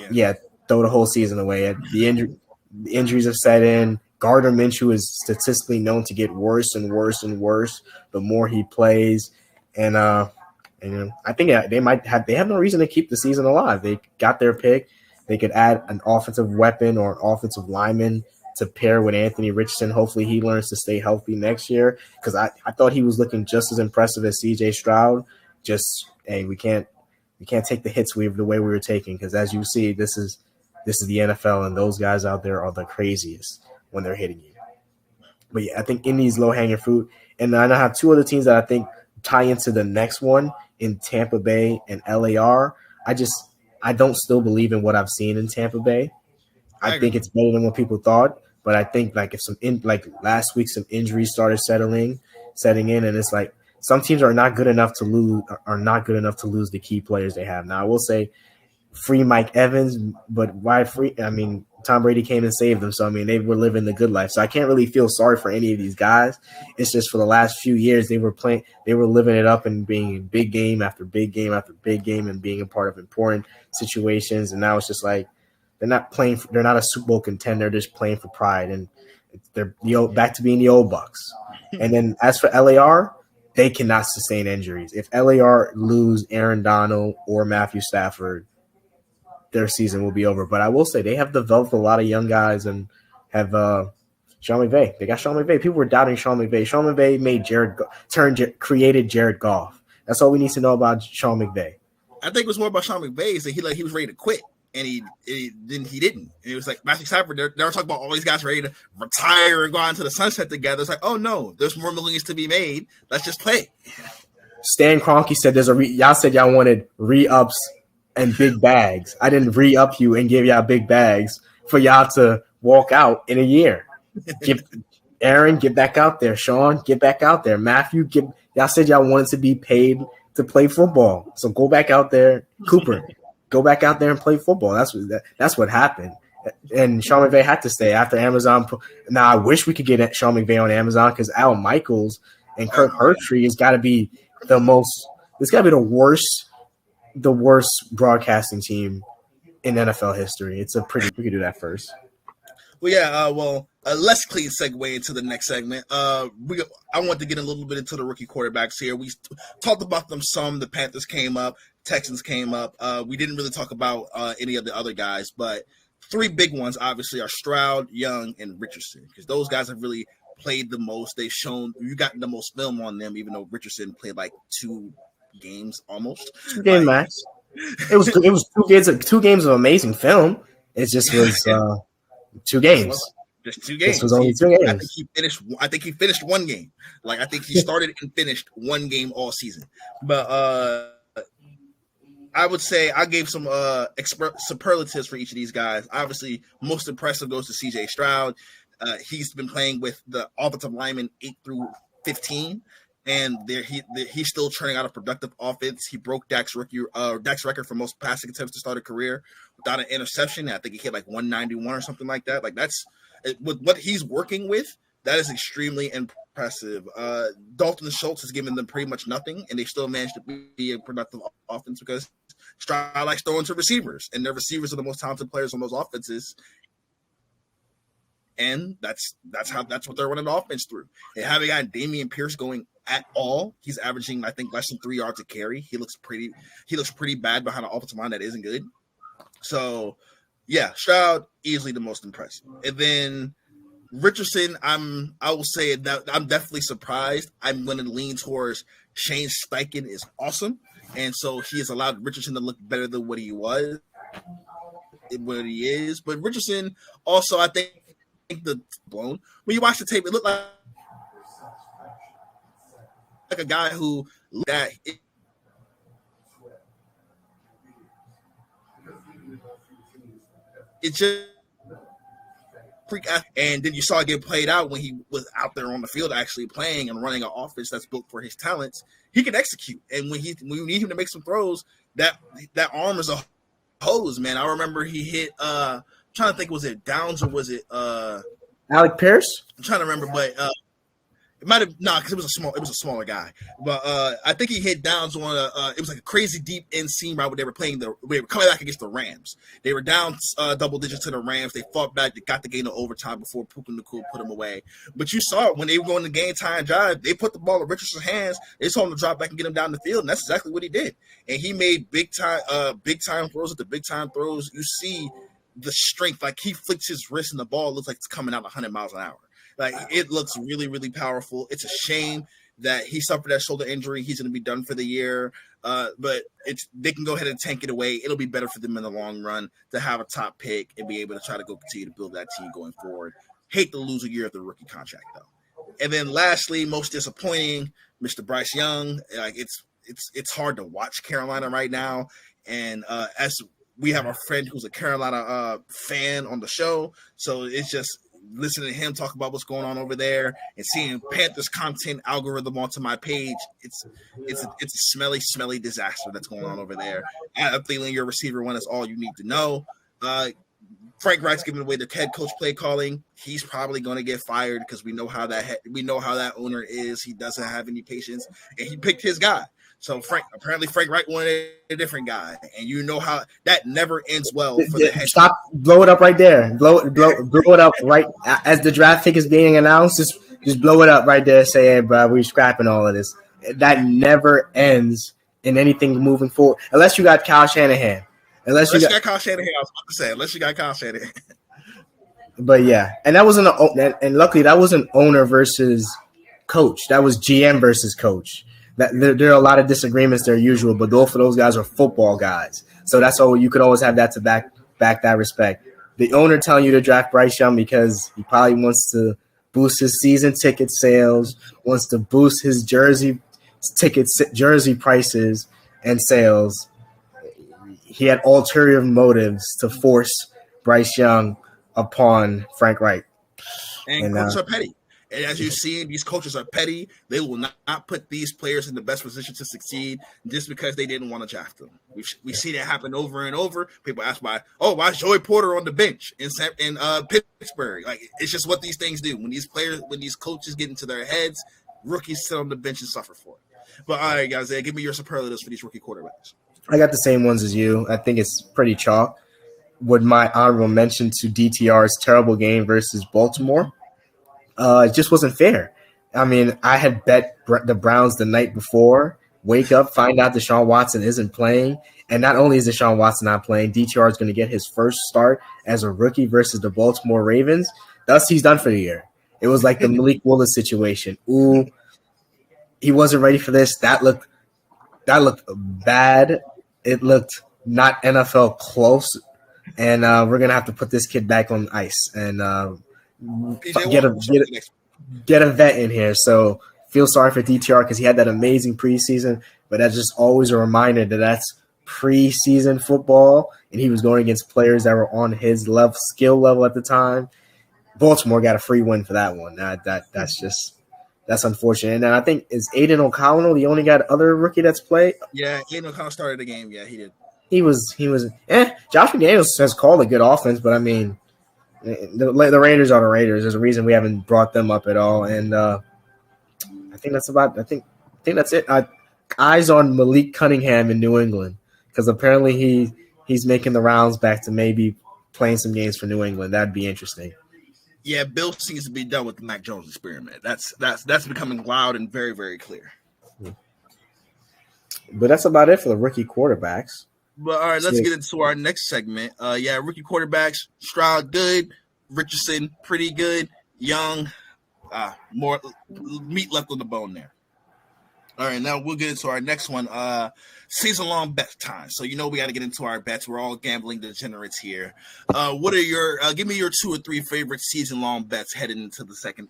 the whole season away. The injuries have set in. Gardner Minshew is statistically known to get worse and worse and worse the more he plays. And I think they have no reason to keep the season alive. They got their pick. They could add an offensive weapon or an offensive lineman to pair with Anthony Richardson. Hopefully he learns to stay healthy next year because I thought he was looking just as impressive as CJ Stroud. We can't take the hits the way we were taking because as you see, this is the NFL and those guys out there are the craziest when they're hitting you. But yeah, I think Indy's low-hanging fruit. And then I have 2 other teams that I think tie into the next one in Tampa Bay and LAR. I don't still believe in what I've seen in Tampa Bay. I think it's better than what people thought, but I think like last week some injuries started setting in, and it's like some teams are not good enough to lose the key players they have. Now I will say free Mike Evans, but why free? I mean, Tom Brady came and saved them. So, I mean, they were living the good life. So I can't really feel sorry for any of these guys. It's just for the last few years, they were living it up and being in big game after big game after big game and being a part of important situations. And now it's just like they're not a Super Bowl contender. They're just playing for pride. And they're back to being the old Bucks. And then as for LAR, they cannot sustain injuries. If LAR lose Aaron Donald or Matthew Stafford, their season will be over. But I will say they have developed a lot of young guys and have Sean McVay. They got Sean McVay. People were doubting Sean McVay. Sean McVay created Jared Goff. That's all we need to know about Sean McVay. I think it was more about Sean McVay is that he was ready to quit. And he didn't. And it was like Matthew Stafford. They were talking about all these guys ready to retire and go into the sunset together. It's like, oh no, there's more millions to be made. Let's just play. Stan Kroenke said y'all said y'all wanted re-ups and big bags. I didn't re-up you and give y'all big bags for y'all to walk out in a year. Aaron, get back out there. Sean, get back out there. Matthew, y'all said y'all wanted to be paid to play football. So go back out there. Cooper, go back out there and play football. That's what happened. And Sean McVay had to stay after Amazon. Now, I wish we could get Sean McVay on Amazon because Al Michaels and Kirk Herbstreit has got to be the worst broadcasting team in NFL history. We could do that first. Well, yeah. Let's clean segue into the next segment. I want to get a little bit into the rookie quarterbacks here. We talked about them some. The Panthers came up, Texans came up. We didn't really talk about any of the other guys, but three big ones obviously are Stroud, Young, and Richardson because those guys have really played the most. They've shown you got the most film on them, even though Richardson played like 2 games almost. 2 game max. It was 2 games of amazing film. It just was 2 games. Just 2 games. This was only 2 games. I think he finished 1 game. Like I think he started and finished 1 game all season. But I would say I gave some superlatives for each of these guys. Obviously, most impressive goes to CJ Stroud. He's been playing with the offensive linemen 8 through 15. And he's still churning out a productive offense. He broke Dak's record for most passing attempts to start a career without an interception. I think he hit like 191 or something like that. Like that's with what he's working with. That is extremely impressive. Dalton Schultz has given them pretty much nothing, and they still managed to be a productive offense because Stroud likes throwing to receivers, and their receivers are the most talented players on those offenses. And that's what they're running the offense through. They haven't got Dameon Pierce going at all. He's averaging, I think, less than 3 yards a carry. He looks pretty bad behind an offensive line that isn't good. So, yeah, Stroud easily the most impressive. And then Richardson, I will say that I'm definitely surprised. I'm going to lean towards Shane Steichen is awesome, and so he has allowed Richardson to look better than what he is. But Richardson also, I think the blown when you watch the tape, it looked like a guy who it just freak out. And then you saw it get played out when he was out there on the field actually playing and running an offense that's built for his talents. He can execute, and when you need him to make some throws, that arm is a hose, man. I remember he hit I'm trying to think, was it Downs or was it Alec Pierce? I'm trying to remember, but it might have because it was a smaller guy. But I think he hit Downs on it was like a crazy deep end seam route where they were coming back against the Rams. They were down double digits to the Rams. They fought back, they got the gain of overtime before Puka Nacua put them away. But you saw it when they were going to game time drive, they put the ball in Richardson's hands, they told him to drop back and get him down the field, and that's exactly what he did. And he made big time throws at the big time throws. You see the strength, like he flicks his wrist and the ball looks like it's coming out 100 miles an hour. Like it looks really, really powerful. It's a shame that he suffered that shoulder injury. He's going to be done for the year. But they can go ahead and tank it away. It'll be better for them in the long run to have a top pick and be able to try to go continue to build that team going forward. Hate to lose a year of the rookie contract though. And then lastly, most disappointing, Mr. Bryce Young. Like it's hard to watch Carolina right now. And as we have a friend who's a Carolina fan on the show, so it's just listening to him talk about what's going on over there and seeing Panthers content algorithm onto my page. It's a smelly disaster that's going on over there. Adam Thielen, your receiver one, is all you need to know. Frank Reich's giving away the head coach play calling. He's probably going to get fired because we know how that owner is. He doesn't have any patience, and he picked his guy. So Frank Reich wanted a different guy, and you know how that never ends well for the head. Stop! Blow it up right there. Blow it up right as the draft pick is being announced. Just blow it up right there. Say, hey, bro, we're scrapping all of this. That never ends in anything moving forward, unless you got Kyle Shanahan. Unless you got Kyle Shanahan, I was about to say, unless you got Kyle Shanahan. But yeah, and that wasn't and luckily that wasn't owner versus coach. That was GM versus coach. That there are a lot of disagreements there usual, but both of those guys are football guys. So that's all you could always have that to back that respect. The owner telling you to draft Bryce Young because he probably wants to boost his season ticket sales, wants to boost his jersey prices and sales. He had ulterior motives to force Bryce Young upon Frank Reich. And coaches are petty. And as you see, these coaches are petty. They will not put these players in the best position to succeed just because they didn't want to draft them. We see that happen over and over. People ask why is Joey Porter on the bench in Pittsburgh? Like, it's just what these things do. When these coaches get into their heads, rookies sit on the bench and suffer for it. But all right, guys, give me your superlatives for these rookie quarterbacks. I got the same ones as you. I think it's pretty chalk. With my honorable mention to DTR's terrible game versus Baltimore, it just wasn't fair. I mean, I had bet the Browns the night before, wake up, find out Deshaun Watson isn't playing, and not only is Deshaun Watson not playing, DTR is going to get his first start as a rookie versus the Baltimore Ravens. Thus, he's done for the year. It was like the Malik Willis situation. Ooh, he wasn't ready for this. That looked bad. It looked not NFL close, and we're gonna have to put this kid back on ice and get a vet in here. So feel sorry for DTR because he had that amazing preseason, but that's just always a reminder that that's preseason football, and he was going against players that were on his skill level at the time. Baltimore got a free win for that one. That's unfortunate. And then I think is Aiden O'Connell the only other rookie that's played? Yeah, Aiden O'Connell started the game. Yeah, he did. He was. Josh McDaniels has called a good offense, but I mean, the Raiders are the Raiders. There's a reason we haven't brought them up at all. And I think that's about. I think that's it. Eyes on Malik Cunningham in New England because apparently he's making the rounds back to maybe playing some games for New England. That'd be interesting. Yeah, Bill seems to be done with the Mac Jones experiment. That's becoming loud and very, very clear. But that's about it for the rookie quarterbacks. But all right, let's get into our next segment. Rookie quarterbacks: Stroud, good; Richardson, pretty good; Young, more meat left on the bone there. All right, now we'll get into our next one. Season-long bet time. So we got to get into our bets. We're all gambling degenerates here. What are your? Give me your 2 or 3 favorite season-long bets heading into the second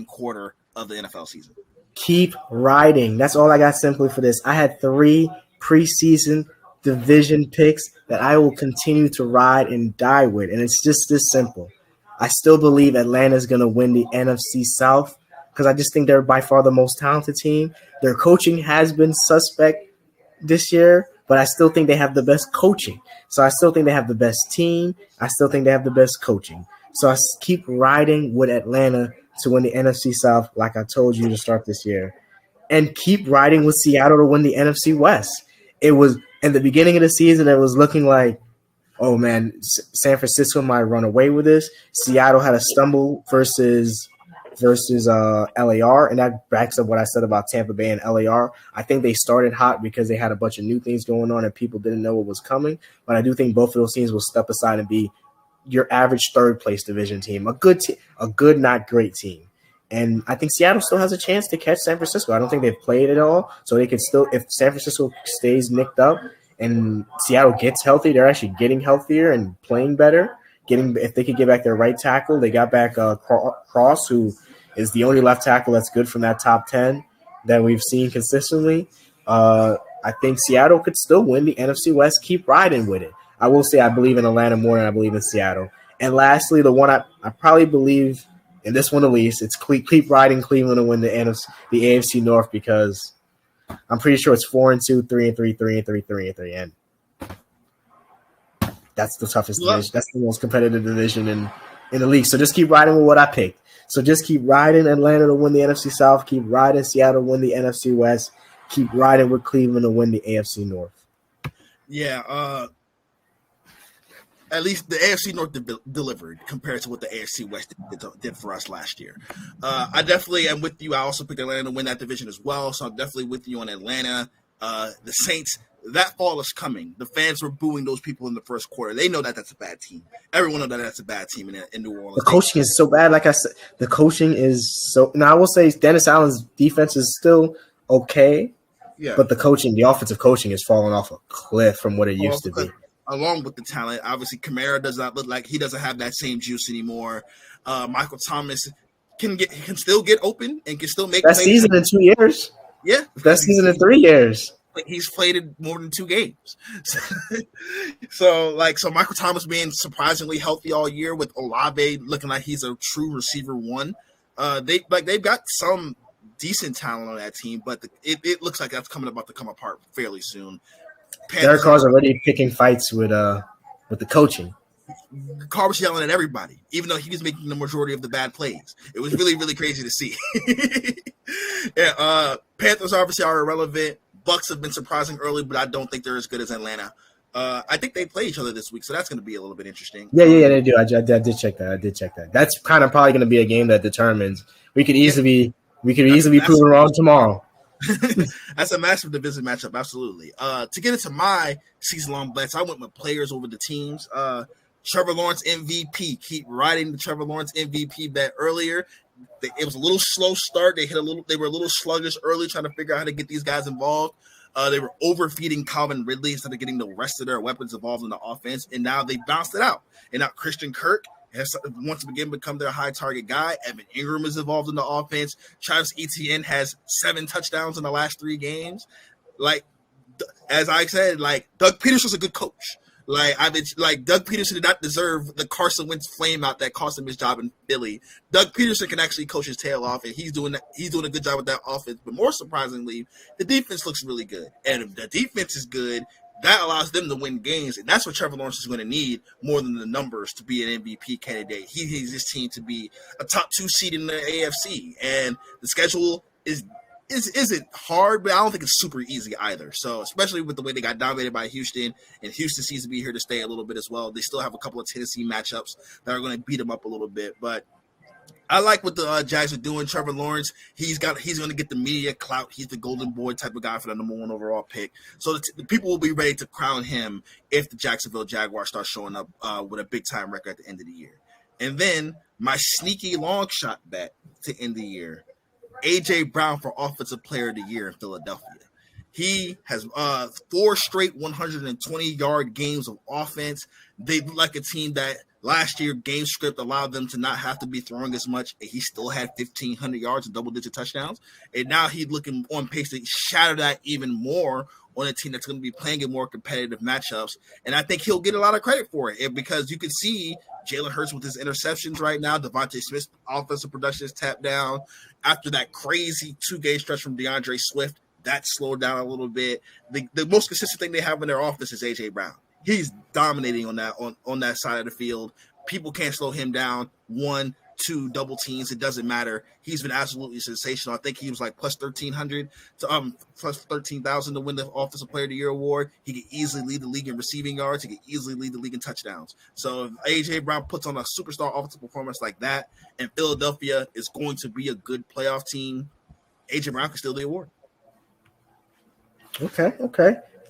quarter of the NFL season. Keep riding. That's all I got simply for this. I had 3 preseason division picks that I will continue to ride and die with, and it's just this simple. I still believe Atlanta's going to win the NFC South because I just think they're by far the most talented team. Their coaching has been suspect this year, but I still think they have the best coaching. So I still think they have the best team. I still think they have the best coaching. So I keep riding with Atlanta to win the NFC South, like I told you to start this year, and keep riding with Seattle to win the NFC West. It was in the beginning of the season, it was looking like, oh man, San Francisco might run away with this. Seattle had a stumble versus LAR, and that backs up what I said about Tampa Bay and LAR. I think they started hot because they had a bunch of new things going on and people didn't know what was coming. But I do think both of those teams will step aside and be your average third-place division team, a good, not great team. And I think Seattle still has a chance to catch San Francisco. I don't think they've played at all, so they could still, if San Francisco stays nicked up and Seattle gets healthy, they're actually getting healthier and playing better. If they could get back their right tackle, they got back Cross, who is the only left tackle that's good from that top 10 that we've seen consistently. I think Seattle could still win the NFC West. Keep riding with it. I will say I believe in Atlanta more than I believe in Seattle. And lastly, the one I probably believe in this one at least, it's keep riding Cleveland to win the AFC North because I'm pretty sure it's 4-2, 3-3, 3-3, 3-3, and that's the toughest division. That's the most competitive division in the league. So just keep riding with what I picked. So just keep riding Atlanta to win the NFC South. Keep riding Seattle to win the NFC West. Keep riding with Cleveland to win the AFC North. Yeah, at least the AFC North delivered compared to what the AFC West did for us last year. I definitely am with you. I also picked Atlanta to win that division as well, so I'm definitely with you on Atlanta. The Saints, that fall is coming. The fans were booing those people in the first quarter. They know that that's a bad team. Everyone knows that that's a bad team in New Orleans. The coaching is so bad. Like I said, the coaching is so – now I will say Dennis Allen's defense is still okay, but the offensive coaching is falling off a cliff from what it used to be. Along with the talent, obviously, Kamara does not look like he doesn't have that same juice anymore. Michael Thomas can still get open and can still make best season in 2 years. Yeah, best season in 3 years. He's played in more than 2 games. So Michael Thomas being surprisingly healthy all year with Olave looking like he's a true receiver one. They've got some decent talent on that team, but it looks like that's about to come apart fairly soon. Derek Carr's already picking fights with the coaching. Carr was yelling at everybody, even though he was making the majority of the bad plays. It was really, really crazy to see. Panthers obviously are irrelevant. Bucks have been surprising early, but I don't think they're as good as Atlanta. I think they play each other this week, so that's going to be a little bit interesting. Yeah, they do. I did check that. That's kind of probably going to be a game that determines. We could easily be proven wrong tomorrow. That's a massive division matchup, absolutely. To get into my season-long bets, I went with players over the teams. Trevor Lawrence MVP. Keep riding the Trevor Lawrence MVP bet earlier. It was a little slow start. They were a little sluggish early, trying to figure out how to get these guys involved. They were overfeeding Calvin Ridley instead of getting the rest of their weapons involved in the offense, and now they bounced it out. And now Christian Kirk has once again become their high target guy. Evan Ingram is involved in the offense. Travis Etienne has 7 touchdowns in the last 3 games. As I said, Doug Peterson's a good coach. Doug Peterson did not deserve the Carson Wentz flame out that cost him his job in Philly. Doug Peterson can actually coach his tail off, and he's doing a good job with that offense. But more surprisingly, the defense looks really good. And if the defense is good, that allows them to win games, and that's what Trevor Lawrence is going to need more than the numbers to be an MVP candidate. He needs his team to be a top 2 seed in the AFC, and the schedule isn't hard, but I don't think it's super easy either. So especially with the way they got dominated by Houston, and Houston seems to be here to stay a little bit as well. They still have a couple of Tennessee matchups that are going to beat them up a little bit, but I like what the Jags are doing. Trevor Lawrence, he's going to get the media clout. He's the golden boy type of guy for the number 1 overall pick. So the people will be ready to crown him if the Jacksonville Jaguars start showing up with a big-time record at the end of the year. And then my sneaky long shot bet to end the year, A.J. Brown for Offensive Player of the Year in Philadelphia. He has 4 straight 120-yard games of offense. They look like a team that last year game script allowed them to not have to be throwing as much. He still had 1,500 yards and double-digit touchdowns. And now he's looking on pace to shatter that even more on a team that's going to be playing in more competitive matchups. And I think he'll get a lot of credit for it because you can see Jalen Hurts with his interceptions right now. Devontae Smith's offensive production is tapped down. After that crazy 2-game stretch from DeAndre Swift, that slowed down a little bit. The most consistent thing they have in their offense is A.J. Brown. He's dominating on that side of the field. People can't slow him down. 1, 2 double teams, it doesn't matter. He's been absolutely sensational. I think he was plus 1,300 to plus 13,000 to win the Offensive Player of the Year award. He could easily lead the league in receiving yards. He could easily lead the league in touchdowns. So if A.J. Brown puts on a superstar offensive performance like that, and Philadelphia is going to be a good playoff team, A.J. Brown can steal the award. Okay.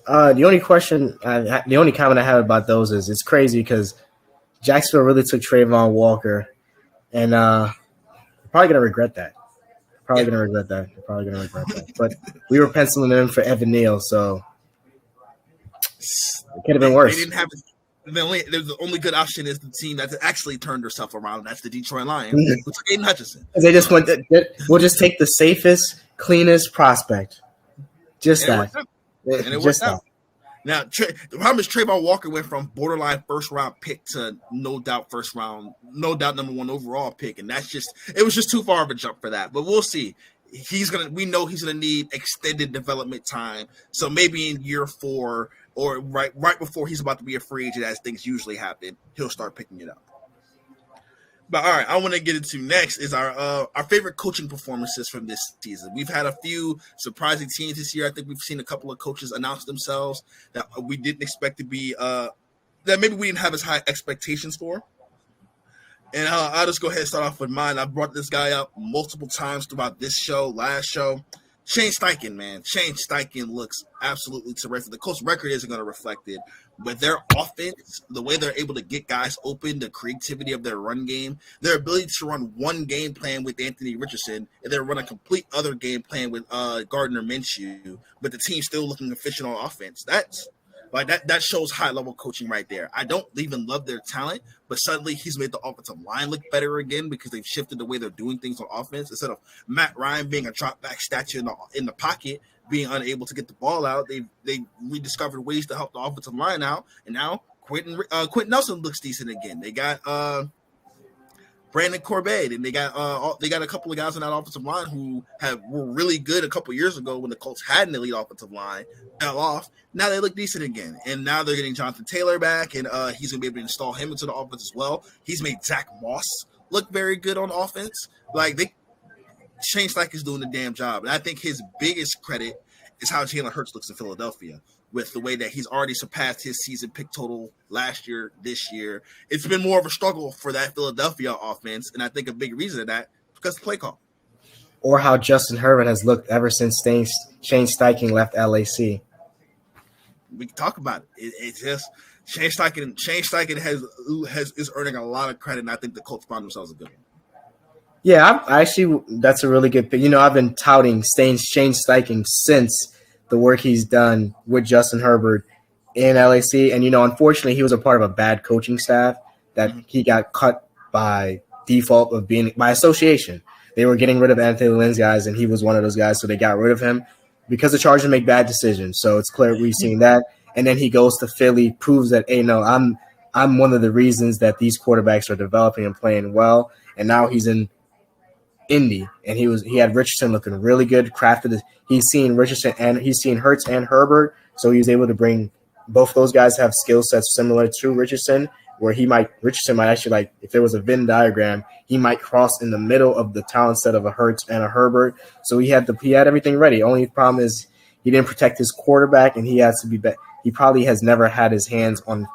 The only comment I have about those is it's crazy because Jacksonville really took Trayvon Walker, and they're probably gonna regret that. Probably gonna regret that. But we were penciling in for Evan Neal, so it could have been worse. They didn't have the only good option is the team that's actually turned herself around. That's the Detroit Lions. Who took Aiden Hutchinson. They just went. We'll just take the safest, cleanest prospect. Just that. And it worked out. Now, the problem is Trayvon Walker went from borderline first-round pick to no doubt number 1 overall pick, and it was just too far of a jump for that. But we'll see. We know he's gonna need extended development time. So maybe in year 4 or right before he's about to be a free agent, as things usually happen, he'll start picking it up. But all right, I want to get into next is our favorite coaching performances from this season. We've had a few surprising teams this year. I think we've seen a couple of coaches announce themselves that we didn't expect to be that maybe we didn't have as high expectations for. And I'll just go ahead and start off with mine. I brought this guy up multiple times throughout this show, last show. Shane Steichen, man. Shane Steichen looks absolutely terrific. The Colts' record isn't going to reflect it, but their offense, the way they're able to get guys open, the creativity of their run game, their ability to run one game plan with Anthony Richardson, and then run a complete other game plan with Gardner Minshew, but the team's still looking efficient on offense. That shows high level coaching right there. I don't even love their talent, but suddenly he's made the offensive line look better again because they've shifted the way they're doing things on offense. Instead of Matt Ryan being a drop back statue in the pocket, being unable to get the ball out, they rediscovered ways to help the offensive line out. And now Quentin Nelson looks decent again. They got Brandon Corbett, and they got a couple of guys on that offensive line who were really good a couple years ago when the Colts had an elite offensive line, fell off. Now they look decent again, and now they're getting Jonathan Taylor back, and he's gonna be able to install him into the offense as well. He's made Zach Moss look very good on offense. Shane Steichen's doing the damn job, and I think his biggest credit is how Jalen Hurts looks in Philadelphia. With the way that he's already surpassed his season pick total last year, this year. It's been more of a struggle for that Philadelphia offense, and I think a big reason of that is because of the play call. Or how Justin Herbert has looked ever since Shane Steichen left LAC. We can talk about it. It's just Shane Steichen is earning a lot of credit, and I think the Colts found themselves a good one. Yeah, that's a really good pick. I've been touting Shane Steichen since the work he's done with Justin Herbert in LAC. And, unfortunately, he was a part of a bad coaching staff that he got cut by default of being by association. They were getting rid of Anthony Lynn's guys, and he was one of those guys, so they got rid of him because the Chargers make bad decisions. So it's clear we've seen that. And then he goes to Philly, proves that, hey, no, I'm one of the reasons that these quarterbacks are developing and playing well. And now he's in Indy, and he had Richardson looking really good, crafted. He's seen Richardson and he's seen Hurts and Herbert, so he was able to bring both those guys have skill sets similar to Richardson, where Richardson might actually, if there was a Venn diagram, he might cross in the middle of the talent set of a Hurts and a Herbert. So he had everything ready. Only problem is he didn't protect his quarterback, and he has to be better. He probably has never had his hands on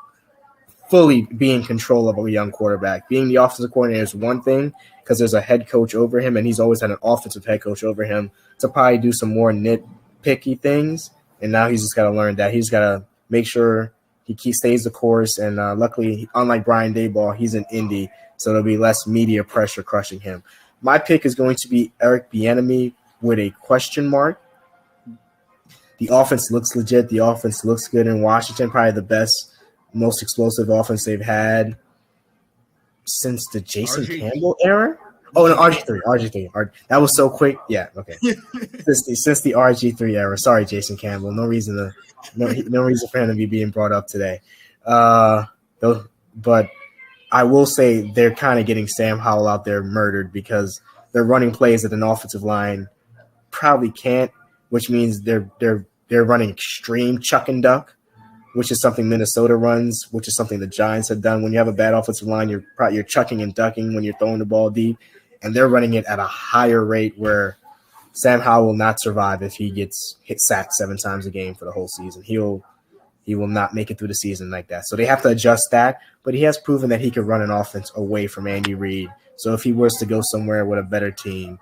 fully being in control of a young quarterback. Being the offensive coordinator is one thing because there's a head coach over him, and he's always had an offensive head coach over him to probably do some more nitpicky things. And now he's just got to learn that. He's got to make sure he stays the course. And luckily, unlike Brian Daboll, he's in Indy, so there'll be less media pressure crushing him. My pick is going to be Eric Bieniemy with a question mark. The offense looks legit. The offense looks good in Washington, probably the best, most explosive offense they've had since the Jason Campbell era. Oh, no, RG3. That was so quick. Yeah, okay. since the RG3 era. Sorry, Jason Campbell. No reason for him to be being brought up today. But I will say they're kind of getting Sam Howell out there murdered because they're running plays that an offensive line probably can't, which means they're running extreme chuck and duck, which is something Minnesota runs, which is something the Giants have done. When you have a bad offensive line, you're chucking and ducking when you're throwing the ball deep, and they're running it at a higher rate where Sam Howell will not survive if he gets sacked 7 times a game for the whole season. He will not make it through the season like that. So they have to adjust that, but he has proven that he could run an offense away from Andy Reid. So if he was to go somewhere with a better team,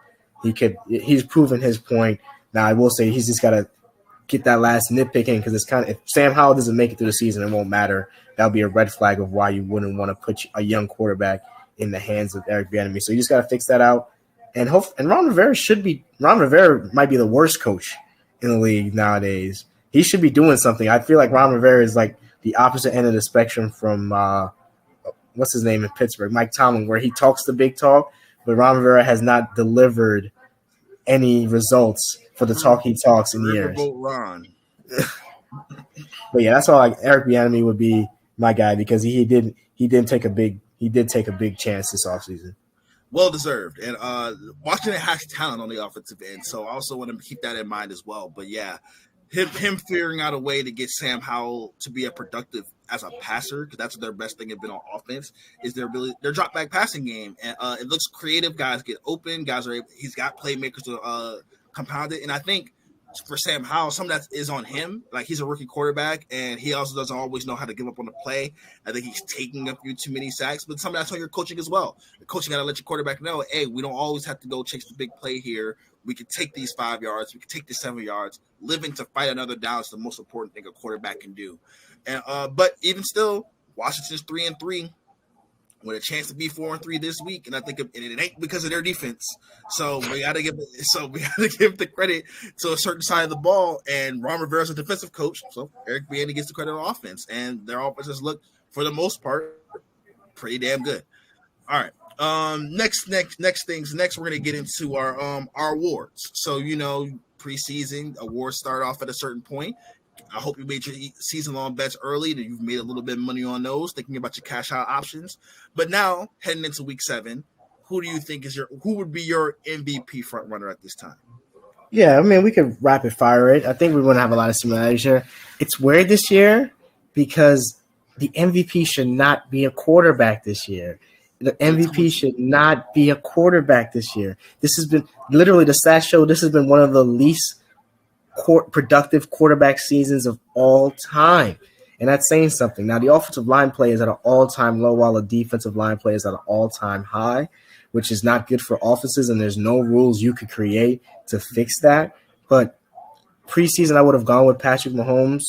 he's proven his point. Now, I will say he's just got to get that last nitpick in because it's kind of, if Sam Howell doesn't make it through the season, it won't matter. That'll be a red flag of why you wouldn't want to put a young quarterback in the hands of Eric Bieniemy. So you just got to fix that out. And Ron Rivera might be the worst coach in the league nowadays. He should be doing something. I feel like Ron Rivera is like the opposite end of the spectrum from what's his name in Pittsburgh, Mike Tomlin, where he talks the big talk, but Ron Rivera has not delivered any results for the talk he talks in years. Ron. But yeah, that's why Eric Bieniemy would be my guy because he did take a big chance this offseason. Well deserved. And Washington has talent on the offensive end, so I also want to keep that in mind as well. But yeah, him figuring out a way to get Sam Howell to be a productive as a passer, because that's their best thing have been on offense, is their drop back passing game. And it looks creative. Guys get open. He's got playmakers to compound it. And I think for Sam Howell, some of that is on him. Like, he's a rookie quarterback, and he also doesn't always know how to give up on the play. I think he's taking a few too many sacks, but some of that's on your coaching as well. The coaching got to let your quarterback know, hey, we don't always have to go chase the big play here. We can take these 5 yards. We can take these 7 yards. Living to fight another down is the most important thing a quarterback can do. And but even still, Washington's 3-3 with a chance to be 4-3 this week, and I think it ain't because of their defense. So we got to give the credit to a certain side of the ball. And Ron Rivera's a defensive coach, so Eric Bieniemy gets the credit on offense, and their offenses look, for the most part, pretty damn good. All right. Next things. Next, we're gonna get into our awards. So, preseason awards start off at a certain point. I hope you made your season-long bets early, that you've made a little bit of money on those, thinking about your cash-out options. But now, heading into Week 7, who do you think who would be your MVP front runner at this time? Yeah, I mean, we could rapid fire it. I think we're going to have a lot of similarities here. It's weird this year because the MVP should not be a quarterback this year. The MVP should not be a quarterback this year. This has been literally, the stats show this has been one of the least productive quarterback seasons of all time. And that's saying something. Now, the offensive line play is at an all-time low, while the defensive line play is at an all-time high, which is not good for offenses, and there's no rules you could create to fix that. But preseason, I would have gone with Patrick Mahomes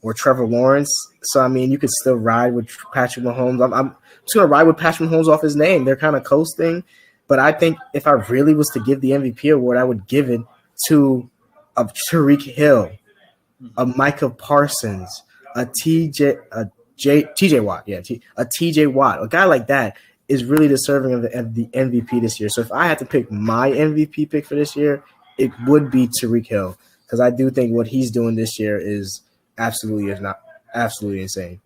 or Trevor Lawrence. So, I mean, you could still ride with Patrick Mahomes. I'm just going to ride with Patrick Mahomes off his name. They're kind of coasting. But I think if I really was to give the MVP award, I would give it to a Tyreek Hill, a Micah Parsons, a TJ Watt. Yeah, a TJ Watt. A guy like that is really deserving of the MVP this year. So if I had to pick my MVP pick for this year, it would be Tyreek Hill, because I do think what he's doing this year is absolutely insane.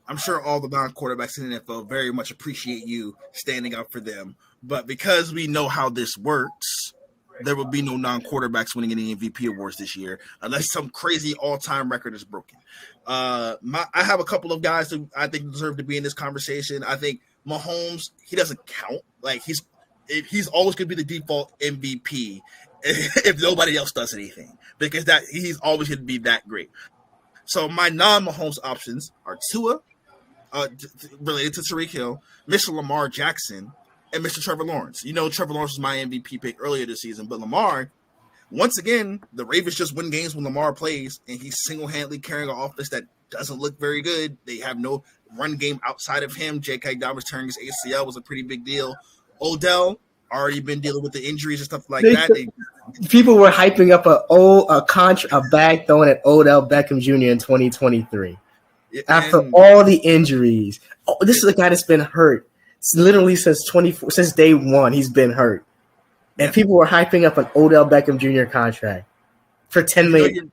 I'm sure all the non-quarterbacks in the NFL very much appreciate you standing up for them. But because we know how this works, there will be no non-quarterbacks winning any MVP awards this year unless some crazy all-time record is broken. I have a couple of guys who I think deserve to be in this conversation. I think Mahomes, he doesn't count. Like, he's always going to be the default MVP if nobody else does anything, because he's always going to be that great. So my non-Mahomes options are Tua, related to Tyreek Hill, Mr. Lamar Jackson, and Mr. Trevor Lawrence. Trevor Lawrence was my MVP pick earlier this season, but Lamar, once again, the Ravens just win games when Lamar plays, and he's single-handedly carrying an offense that doesn't look very good. They have no run game outside of him. J.K. Dobbins tearing his ACL was a pretty big deal. Odell already been dealing with the injuries and stuff like that. People were hyping up a bag thrown at Odell Beckham Jr. in 2023 after all the injuries. This is a guy that's been hurt. Literally since day one, he's been hurt, and people were hyping up an Odell Beckham Jr. contract for $10 million.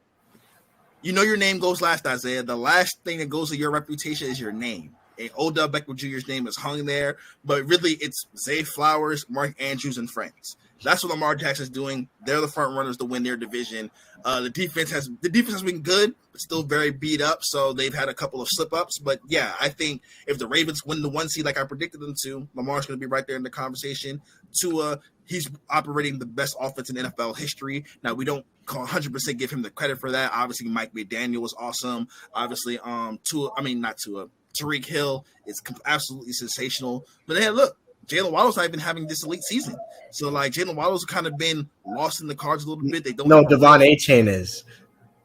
Your name goes last, Isaiah. The last thing that goes to your reputation is your name. And Odell Beckham Jr.'s name is hung there, but really it's Zay Flowers, Mark Andrews, and friends. That's what Lamar Jackson's doing. They're the front runners to win their division. The defense has been good, but still very beat up. So they've had a couple of slip ups. But yeah, I think if the Ravens win the 1 seed like I predicted them to, Lamar's going to be right there in the conversation. Tua, he's operating the best offense in NFL history. Now, we don't 100% give him the credit for that. Obviously, Mike McDaniel was awesome. Obviously, Tyreek Hill is absolutely sensational. But hey, look, Jalen Waddle's not even having this elite season. So, like, Jalen Waddle's kind of been lost in the cards a little bit. They don't. No, Devon Achane is.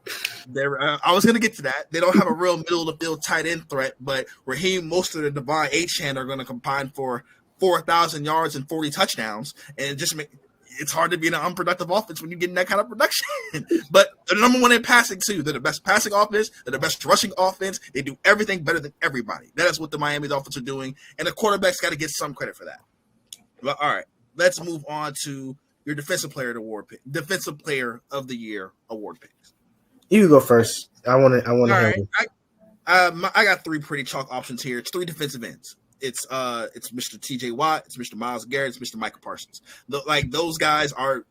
I was going to get to that. They don't have a real middle-of-the-field tight end threat, but Raheem Mostert and Devon Achane are going to combine for 4,000 yards and 40 touchdowns, and it's hard to be in an unproductive offense when you're getting that kind of production. But they're number one in passing, too. They're the best passing offense. They're the best rushing offense. They do everything better than everybody. That is what the Miami Dolphins are doing, and the quarterback's got to get some credit for that. But, all right, let's move on to your Defensive Player of the Year award picks. You can go first. I want to. All right. I got 3 pretty chalk options here. It's 3 defensive ends. it's Mr. T.J. Watt, it's Mr. Myles Garrett, it's Mr. Micah Parsons. Those guys are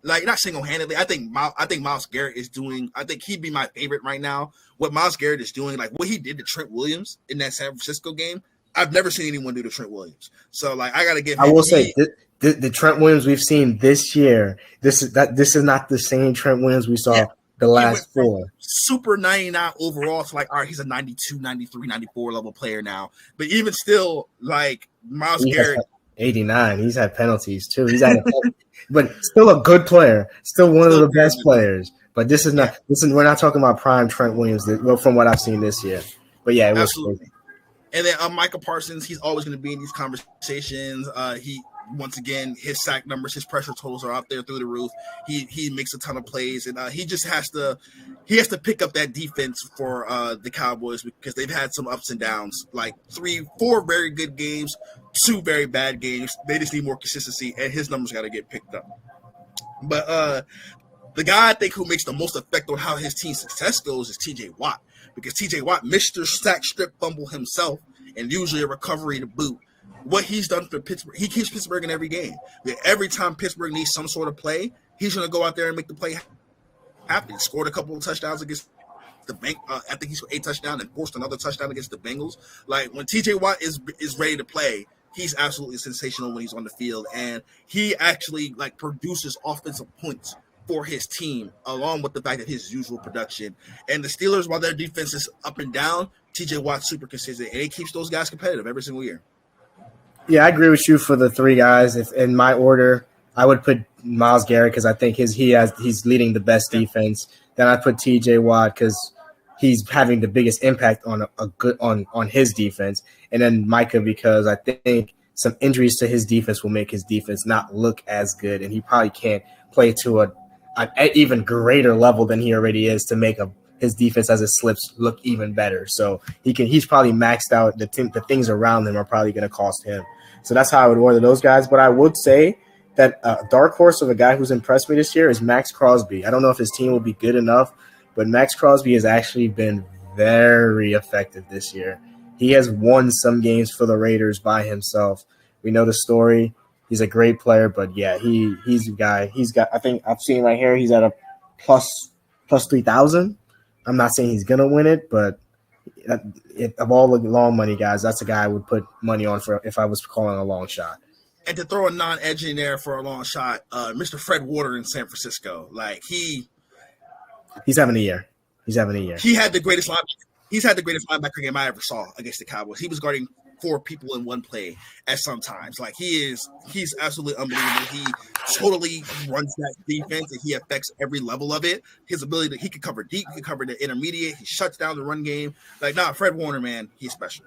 like not single handedly. I think Myles Garrett is doing. I think he'd be my favorite right now. What Myles Garrett is doing, like what he did to Trent Williams in that San Francisco game, I've never seen anyone do to Trent Williams. So like I got to give. I will say the Trent Williams we've seen this year. This is not the same Trent Williams we saw the last 4. Super 99 overall. It's like, all right, he's a 92, 93, 94 level player now. But even still, like Myles Garrett. 89. He's had penalties too. But still a good player. Still one of the best players. But this is not. We're not talking about prime Trent Williams. From what I've seen this year. But yeah, it was absolutely. Crazy. And then Micah Parsons, he's always going to be in these conversations. Once again, his sack numbers, his pressure totals are out there through the roof. He makes a ton of plays, and he just has to pick up that defense for the Cowboys because they've had some ups and downs, like 4 very good games, 2 very bad games. They just need more consistency, and his numbers got to get picked up. But the guy I think who makes the most effect on how his team's success goes is T.J. Watt, because T.J. Watt, Mr. Sack Strip Fumble himself, and usually a recovery to boot. What he's done for Pittsburgh, he keeps Pittsburgh in every game. Every time Pittsburgh needs some sort of play, he's going to go out there and make the play happen. He scored a couple of touchdowns against the Bank. I think he scored 8 touchdowns and forced another touchdown against the Bengals. Like when T.J. Watt is ready to play, he's absolutely sensational when he's on the field, and he actually like produces offensive points for his team, along with the fact that his usual production. And the Steelers, while their defense is up and down, T.J. Watt's super consistent, and he keeps those guys competitive every single year. Yeah, I agree with you for the 3 guys. If in my order, I would put Myles Garrett because I think he's leading the best defense. Then I put T.J. Watt because he's having the biggest impact on his defense, and then Micah because I think some injuries to his defense will make his defense not look as good, and he probably can't play to an even greater level than he already is to make his defense as it slips look even better. So he's probably maxed out. The things around him are probably going to cost him. So that's how I would order those guys. But I would say that a dark horse of a guy who's impressed me this year is Max Crosby. I don't know if his team will be good enough, but Max Crosby has actually been very effective this year. He has won some games for the Raiders by himself. We know the story. He's a great player, but yeah, he's a guy. I think I've seen right here, he's at a plus 3,000. I'm not saying he's going to win it, but of all the long money guys, that's a guy I would put money on for if I was calling a long shot. And to throw a non-edge in there for a long shot, Mr. Fred Warner in San Francisco, like he's having a year. He had the greatest linebacker game I ever saw against the Cowboys. He was guarding 4 people in one play at some times. Like he's absolutely unbelievable. He totally runs that defense and he affects every level of it. His ability he can cover deep, he can cover the intermediate, he shuts down the run game. Like Fred Warner, man, he's special.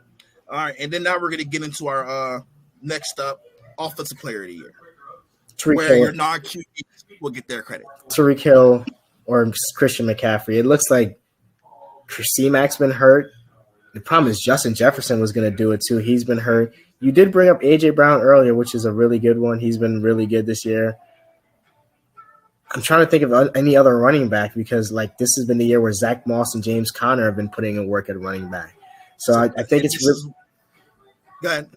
All right, and then now we're gonna get into our next up offensive player of the year. Where your non-QB will get their credit. Tyreek Hill or Christian McCaffrey. It looks like C-Mac's been hurt. The problem is Justin Jefferson was going to do it too. He's been hurt. You did bring up A.J. Brown earlier, which is a really good one. He's been really good this year. I'm trying to think of any other running back because like this has been the year where Zach Moss and James Conner have been putting in work at running back. So I think it's really – Go ahead.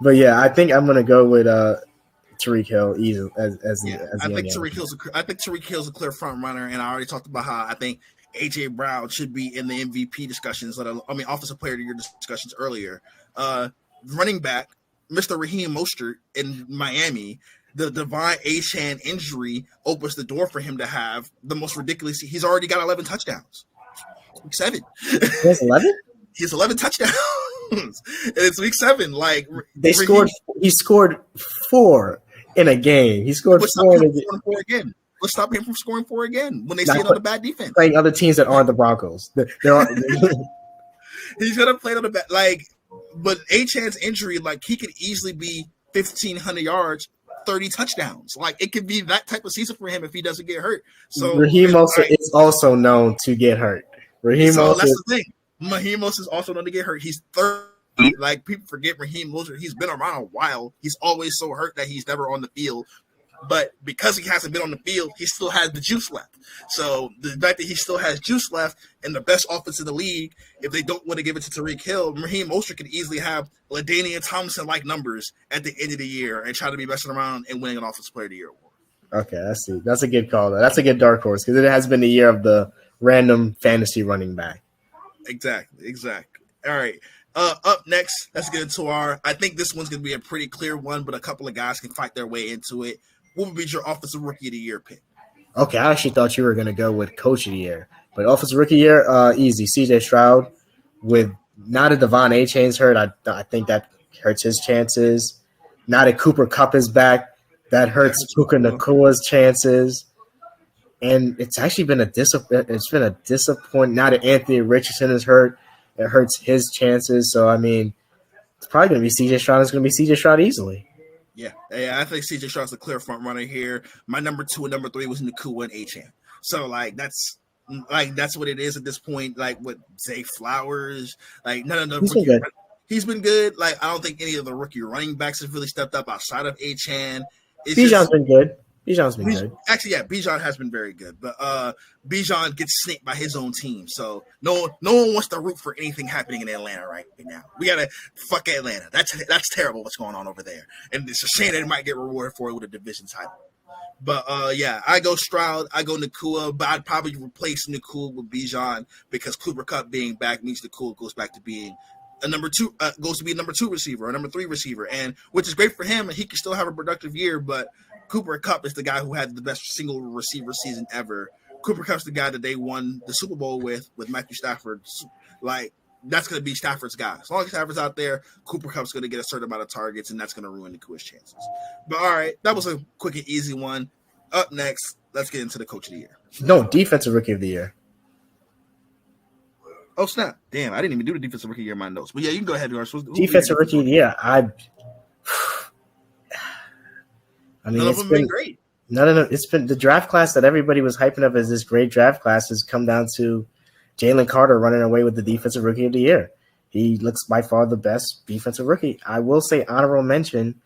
But, yeah, I think I'm going to go with Tyreek Hill easily I think Tyreek Hill's a clear front runner, and I already talked about how I think A.J. Brown should be in the MVP discussions, offensive player of the year discussions earlier. Running back, Mr. Raheem Mostert in Miami, the Devon Achane injury opens the door for him to have the most ridiculous. He's already got 11 touchdowns. 7. He has 11? He has 11 touchdowns. And it's week 7. Like he scored 4 in a game. He scored 4 in a game. Let's stop him from scoring 4 again when they see another bad defense. Playing other teams that aren't the Broncos. He's gonna play on the bad. But Achane's injury, he could easily be 1,500 yards, 30 touchdowns. It could be that type of season for him if he doesn't get hurt. So Raheem Mostert is also known to get hurt. That's the thing. Raheem Mostert is also known to get hurt. He's 30. People forget Raheem Mostert. He's been around a while. He's always so hurt that he's never on the field. But because he hasn't been on the field, he still has the juice left. So the fact that he still has juice left and the best offense in the league, if they don't want to give it to Tyreek Hill, Raheem Mostert could easily have LaDainian Tomlinson-like numbers at the end of the year and try to be messing around and winning an Offensive Player of the Year award. Okay, I see. That's a good call, though. That's a good dark horse because it has been the year of the random fantasy running back. Exactly. All right. Up next, let's get into I think this one's going to be a pretty clear one, but a couple of guys can fight their way into it. What would be your Offensive Rookie of the Year pick? Okay, I actually thought you were going to go with Coach of the Year. But Offensive Rookie Year, easy. CJ Stroud. With now that Devon Achane's hurt, I think that hurts his chances. Now that Cooper Kupp is back, that hurts Puka Nakua's chances. And it's actually been a disappointment. Now that Anthony Richardson is hurt, it hurts his chances. So, I mean, it's probably going to be CJ Stroud. It's going to be CJ Stroud easily. Yeah, I think CJ Stroud's the clear front runner here. My number 2 and number 3 was Nakua and Achane. So that's what it is at this point. Like with Zay Flowers, like none of the he's been good. Like I don't think any of the rookie running backs have really stepped up outside of Achane. Bijan's been good. Actually, yeah, Bijan has been very good, but Bijan gets snaked by his own team, so no one wants to root for anything happening in Atlanta right now. We gotta fuck Atlanta. That's terrible what's going on over there, and it's a shame that it might get rewarded for it with a division title. But yeah, I go Stroud, I go Nakua, but I'd probably replace Nakua with Bijan because Cooper Kupp being back means Nakua goes back to being a number 2, goes to be a number 2 receiver, a number 3 receiver, and which is great for him, and he can still have a productive year, but Cooper Kupp is the guy who had the best single receiver season ever. Cooper Kupp's the guy that they won the Super Bowl with Matthew Stafford. Like, that's going to be Stafford's guy. As long as Stafford's out there, Cooper Kupp's going to get a certain amount of targets, and that's going to ruin Nakua's chances. But, all right, that was a quick and easy one. Up next, let's get into the Coach of the Year. No, Defensive Rookie of the Year. Oh, snap. Damn, I didn't even do the Defensive Rookie of the Year in my notes. But, yeah, you can go ahead. Defensive Rookie of the Year. I mean, it's been great. No. It's been the draft class that everybody was hyping up as this great draft class has come down to Jalen Carter running away with the Defensive Rookie of the Year. He looks by far the best defensive rookie. I will say honorable mention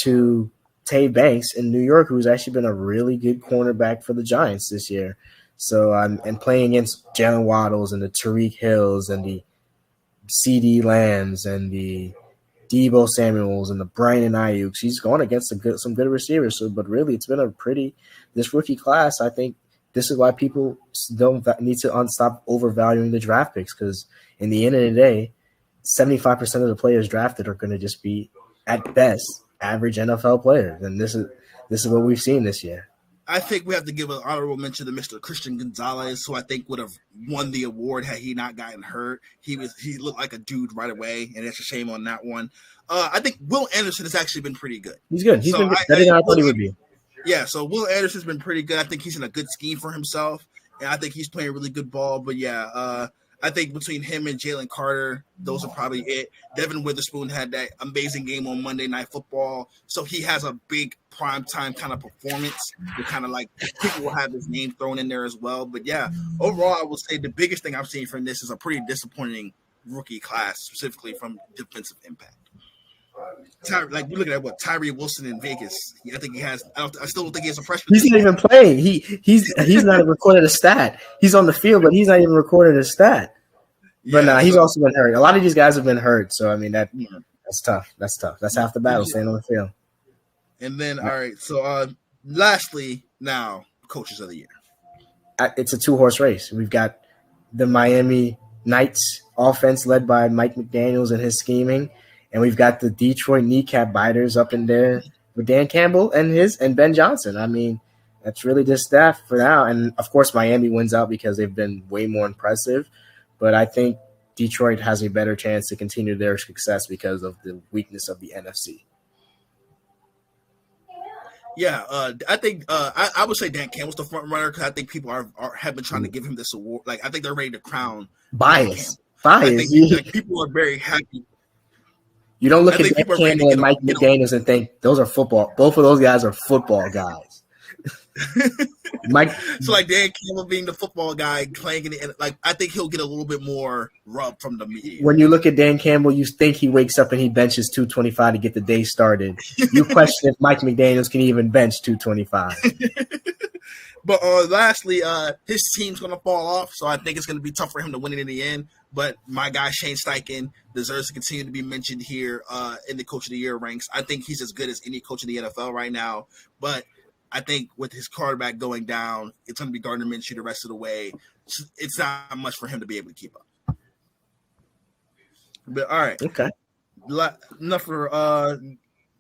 to Tay Banks in New York, who's actually been a really good cornerback for the Giants this year. So and playing against Jalen Waddles and the Tyreek Hills and the CD Lambs and the Deebo Samuels and the Brandon Ayuk. He's going against some good receivers. So, but really, it's been this rookie class. I think this is why people don't need to stop overvaluing the draft picks because in the end of the day, 75% of the players drafted are going to just be at best average NFL players, and this is what we've seen this year. I think we have to give an honorable mention to Mr. Christian Gonzalez, who I think would have won the award had he not gotten hurt. He looked like a dude right away, and it's a shame on that one. I think Will Anderson has actually been pretty good. He's good. He's been good. Better than I thought he would be. Yeah, so Will Anderson's been pretty good. I think he's in a good scheme for himself, and I think he's playing really good ball. But yeah, I think between him and Jalen Carter, those are probably it. Devin Witherspoon had that amazing game on Monday Night Football, so he has a big primetime kind of performance. Kind of like people will have his name thrown in there as well. But yeah, overall, I would say the biggest thing I've seen from this is a pretty disappointing rookie class, specifically from defensive impact. Like we're looking at what Tyree Wilson in Vegas. I think he has. I still don't think he has a freshman. He's not even playing. He's not recorded a stat. He's on the field, but he's not even recorded a stat. But he's also been hurt. A lot of these guys have been hurt. So I mean that's tough. That's tough. That's half the battle staying on the field. And then all right. So lastly, now coaches of the year. It's a 2-horse race. We've got the Miami Knights offense led by Mike McDaniels and his scheming. And we've got the Detroit kneecap biters up in there with Dan Campbell and Ben Johnson. I mean, that's really just staff for now. And, of course, Miami wins out because they've been way more impressive. But I think Detroit has a better chance to continue their success because of the weakness of the NFC. Yeah, I think I would say Dan Campbell's the front runner because I think people have been trying to give him this award. Like, I think they're ready to crown bias. I think people are very happy. You don't look at Dan Campbell and Mike McDaniels and think those are football. Both of those guys are football guys. Mike. So like Dan Campbell being the football guy playing in the, like I think he'll get a little bit more rub from the media. When you look at Dan Campbell, you think he wakes up and he benches 225 to get the day started. You question if Mike McDaniels can even bench 225. But lastly, his team's going to fall off, so I think it's going to be tough for him to win it in the end. But my guy Shane Steichen deserves to continue to be mentioned here in the Coach of the Year ranks. I think he's as good as any coach in the NFL right now. But I think with his quarterback going down, it's going to be Gardner Minshew the rest of the way. It's not much for him to be able to keep up. But all right, okay, enough for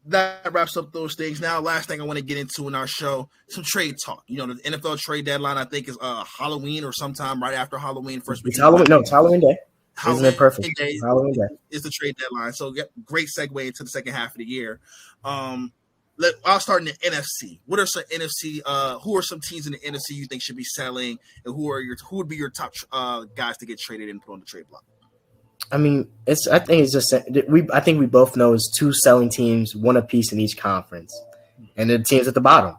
that wraps up those things. Now, last thing I want to get into in our show, some trade talk. You know, the NFL trade deadline, I think, is Halloween or sometime right after Halloween. First week. It's Halloween. No, it's Halloween day. Halloween Isn't it perfect? Day Halloween day is the trade deadline. So, great segue into the second half of the year. I'll start in the NFC. What are some NFC? Who are some teams in the NFC you think should be selling, and who would be your top guys to get traded and put on the trade block? I mean, I think it's just I think we both know it's two selling teams, one apiece in each conference, and the teams at the bottom.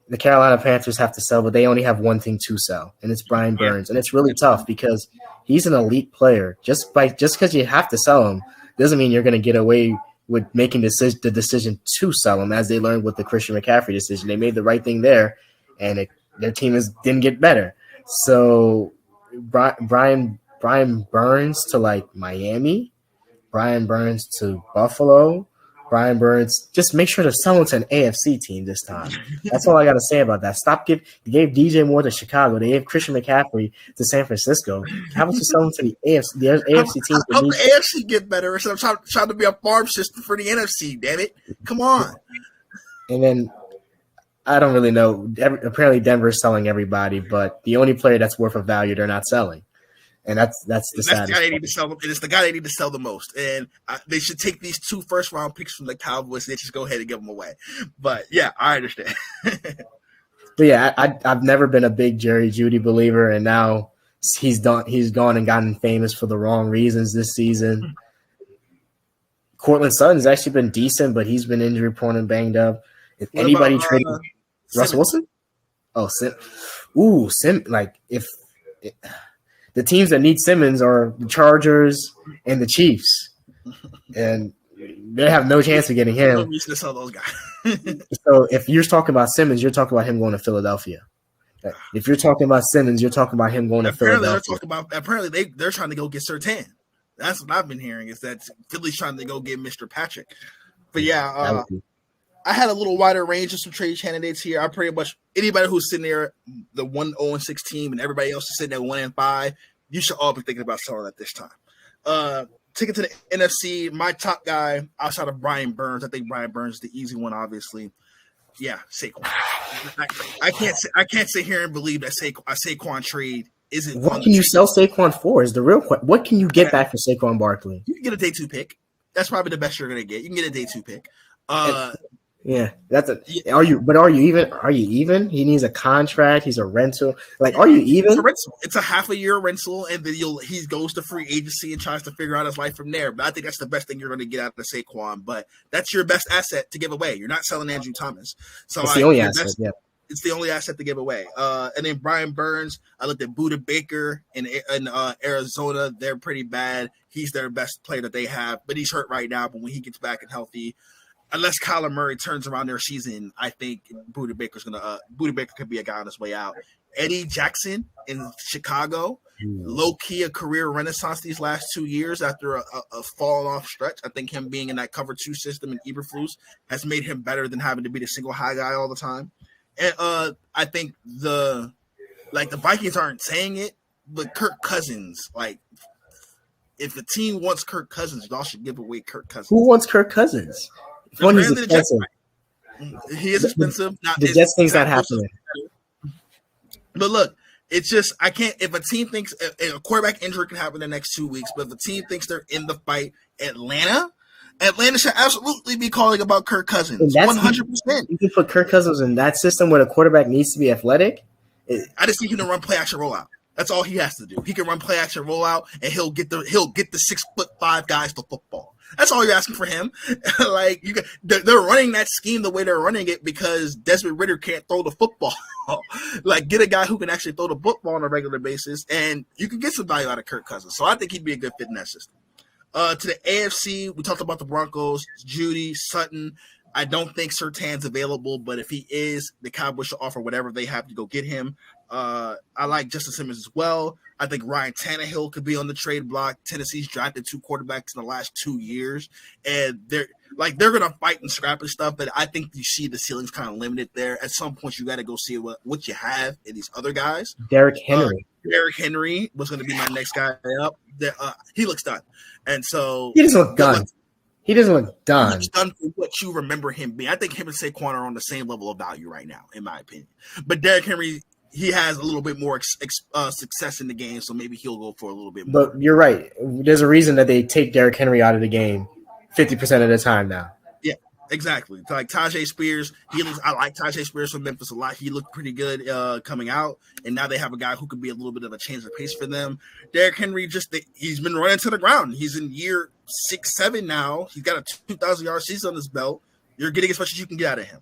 The Carolina Panthers have to sell, but they only have one thing to sell, and it's Brian Burns, and it's really tough because he's an elite player. Just because you have to sell him doesn't mean you're going to get away with making the decision to sell him, as they learned with the Christian McCaffrey decision. They made the right thing there, and their team didn't get better. So Brian Burns to like Miami, Brian Burns to Buffalo, Brian Burns. Just make sure to sell him to an AFC team this time. That's all I got to say about that. They gave DJ Moore to Chicago. They gave Christian McCaffrey to San Francisco. How about you sell him to the AFC teams? How the AFC get better instead of trying to be a farm system for the NFC? Damn it! Come on. And then I don't really know. Apparently, Denver's selling everybody, but the only player that's worth of value they're not selling. And that's the guy they need to sell. It's the guy they need to sell the most, and they should take these 2 first-round picks from the Cowboys. They just go ahead and give them away. But yeah, I understand. But yeah, I've never been a big Jerry Jeudy believer, and now he's gone and gotten famous for the wrong reasons this season. Courtland Sutton's actually been decent, but he's been injury prone and banged up. If anybody traded Russell Wilson, the teams that need Simmons are the Chargers and the Chiefs, and they have no chance of getting him. No reason to sell those guys. So if you're talking about Simmons, you're talking about him going to Philadelphia. If you're talking about Simmons, you're talking about him going to Philadelphia. Apparently they're trying to go get Surtain. That's what I've been hearing, is that Philly's trying to go get Mr. Patrick. But yeah, I had a little wider range of some trade candidates here. I pretty much anybody who's sitting there, the 1-0-6 team, and everybody else is sitting there 1-5. You should all be thinking about selling at this time. Taking to the NFC, my top guy outside of Brian Burns, I think Brian Burns is the easy one, obviously. Yeah, Saquon. I can't sit here and believe that Saquon trade isn't. What can you sell Saquon for? Is the real question. What can you get back for Saquon Barkley? You can get a day 2 pick. That's probably the best you're gonna get. You can get a day 2 pick. Yeah, Are you even? He needs a contract. He's a rental. Like, are you even? It's a half a year rental, and then he goes to free agency and tries to figure out his life from there. But I think that's the best thing you're going to get out of Saquon. But that's your best asset to give away. You're not selling Andrew Thomas. So it's the only asset. Yeah, it's the only asset to give away. And then Brian Burns. I looked at Budda Baker in Arizona. They're pretty bad. He's their best player that they have, but he's hurt right now. But when he gets back and healthy, unless Kyler Murray turns around their season, I think Budda Baker could be a guy on his way out. Eddie Jackson in Chicago, low-key a career renaissance these last 2 years after a falling-off stretch. I think him being in that cover 2 system in Eberflus has made him better than having to be the single high guy all the time. And I think the Vikings aren't saying it, but Kirk Cousins, if the team wants Kirk Cousins, y'all should give away Kirk Cousins. Who wants Kirk Cousins? He's expensive. He is expensive. The Jets thing's not happening. But look, it's just I can't. If a team thinks a quarterback injury can happen in the next 2 weeks, but if a team thinks they're in the fight, Atlanta should absolutely be calling about Kirk Cousins. 100%. You can put Kirk Cousins in that system where the quarterback needs to be athletic. I just need him to run play action rollout. That's all he has to do. He can run play action rollout, and he'll get the 6'5" guys to football. That's all you're asking for him. Like they're running that scheme the way they're running it because Desmond Ridder can't throw the football. Like get a guy who can actually throw the football on a regular basis, and you can get some value out of Kirk Cousins. So I think he'd be a good fit in that system. To the AFC, we talked about the Broncos, Judy, Sutton. I don't think Surtain's available, but if he is, the Cowboys should offer whatever they have to go get him. I like Justin Simmons as well. I think Ryan Tannehill could be on the trade block. Tennessee's drafted 2 quarterbacks in the last 2 years, and they're gonna fight and scrap and stuff. But I think you see the ceiling's kind of limited there. At some point, you got to go see what you have in these other guys. Derrick Henry. Derrick Henry was going to be my next guy up. He looks done, and so he doesn't look done. He doesn't look done. He's done for what you remember him being. I think him and Saquon are on the same level of value right now, in my opinion. But Derrick Henry, he has a little bit more success in the game, so maybe he'll go for a little bit more. But you're right. There's a reason that they take Derrick Henry out of the game 50% of the time now. Yeah, exactly. Like Tajay Spears, I like Tajay Spears from Memphis a lot. He looked pretty good coming out, and now they have a guy who could be a little bit of a change of pace for them. Derrick Henry, he's been running to the ground. He's in year 6, 7 now. He's got a 2,000-yard season on his belt. You're getting as much as you can get out of him.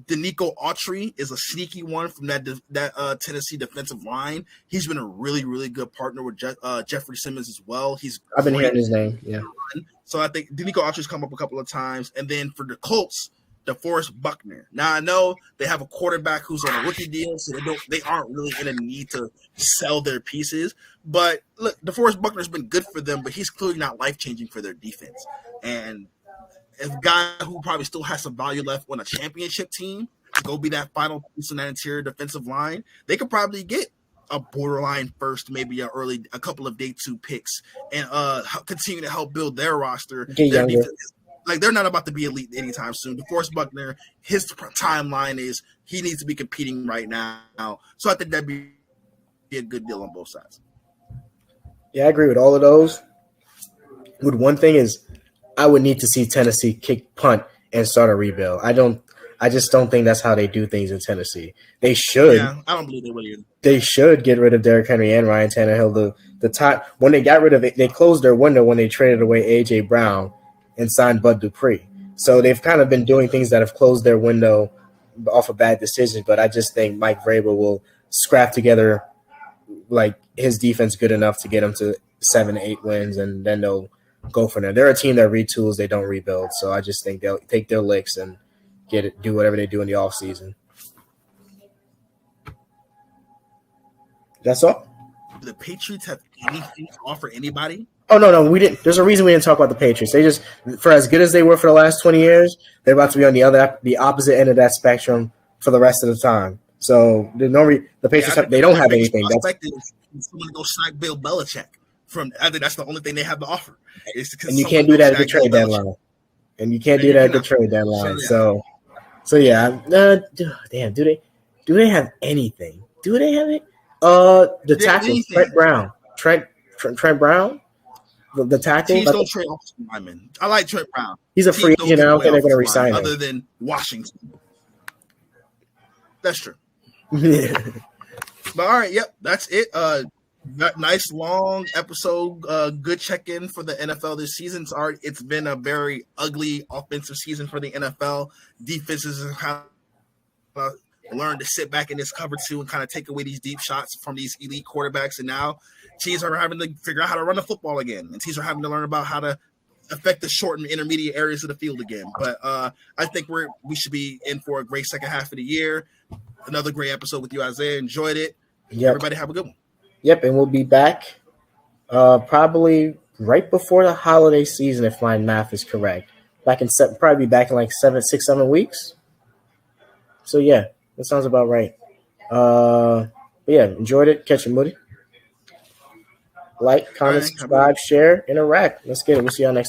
Denico Autry is a sneaky one from that Tennessee defensive line. He's been a really, really good partner with Jeffrey Simmons as well. I've been hearing his name, yeah. So I think Denico Autry's come up a couple of times. And then for the Colts, DeForest Buckner. Now I know they have a quarterback who's on a rookie deal, so they aren't really in a need to sell their pieces. But look, DeForest Buckner's been good for them, but he's clearly not life-changing for their defense. And a guy who probably still has some value left on a championship team to go be that final piece in that interior defensive line, they could probably get a borderline first, maybe a couple of day 2 picks, and continue to help build their roster. Their defense, like they're not about to be elite anytime soon. DeForest Buckner, his timeline is he needs to be competing right now. So I think that'd be a good deal on both sides. Yeah, I agree with all of those. With one thing is, I would need to see Tennessee kick punt and start a rebuild. I just don't think that's how they do things in Tennessee. They should. Yeah, I don't believe they would either. They should get rid of Derrick Henry and Ryan Tannehill. The time when they got rid of it, they closed their window when they traded away A.J. Brown and signed Bud Dupree. So they've kind of been doing things that have closed their window off of bad decisions. But I just think Mike Vrabel will scrap together like his defense good enough to get them to 7 to 8 wins, and then they'll go from there. They're a team that retools, they don't rebuild. So I just think they'll take their licks and do whatever they do in the offseason. That's all. Do the Patriots have anything to offer anybody? Oh, no, we didn't. There's a reason we didn't talk about the Patriots. They just, for as good as they were for the last 20 years, they're about to be on the opposite end of that spectrum for the rest of the time. So the Patriots, they don't have anything. Someone to go sack Bill Belichick. I think that's the only thing they have to offer. And you can't do that at the trade deadline. And you can't do that at the trade deadline. So yeah. Damn. Do they have anything? Do they have it? The tackle, Trent Brown. Trent Brown. The tackle. Teams don't trade offensive linemen. I like Trent Brown. He's a free agent. I don't think they're going to resign him. Other than Washington. That's true. But all right, yep, that's it. Nice long episode. Good check-in for the NFL this season. It's been a very ugly offensive season for the NFL. Defenses have learned to sit back in this cover 2 and kind of take away these deep shots from these elite quarterbacks. And now teams are having to figure out how to run the football again. And teams are having to learn about how to affect the short and intermediate areas of the field again. But I think we should be in for a great second half of the year. Another great episode with you, Isaiah. Enjoyed it. Yep. Everybody have a good one. Yep, and we'll be back probably right before the holiday season, if my math is correct. Probably back in like 6, 7 weeks. So yeah, that sounds about right. But yeah, enjoyed it. Catch you, Moody. Like, comment, subscribe, share, interact. Let's get it. We'll see y'all next time.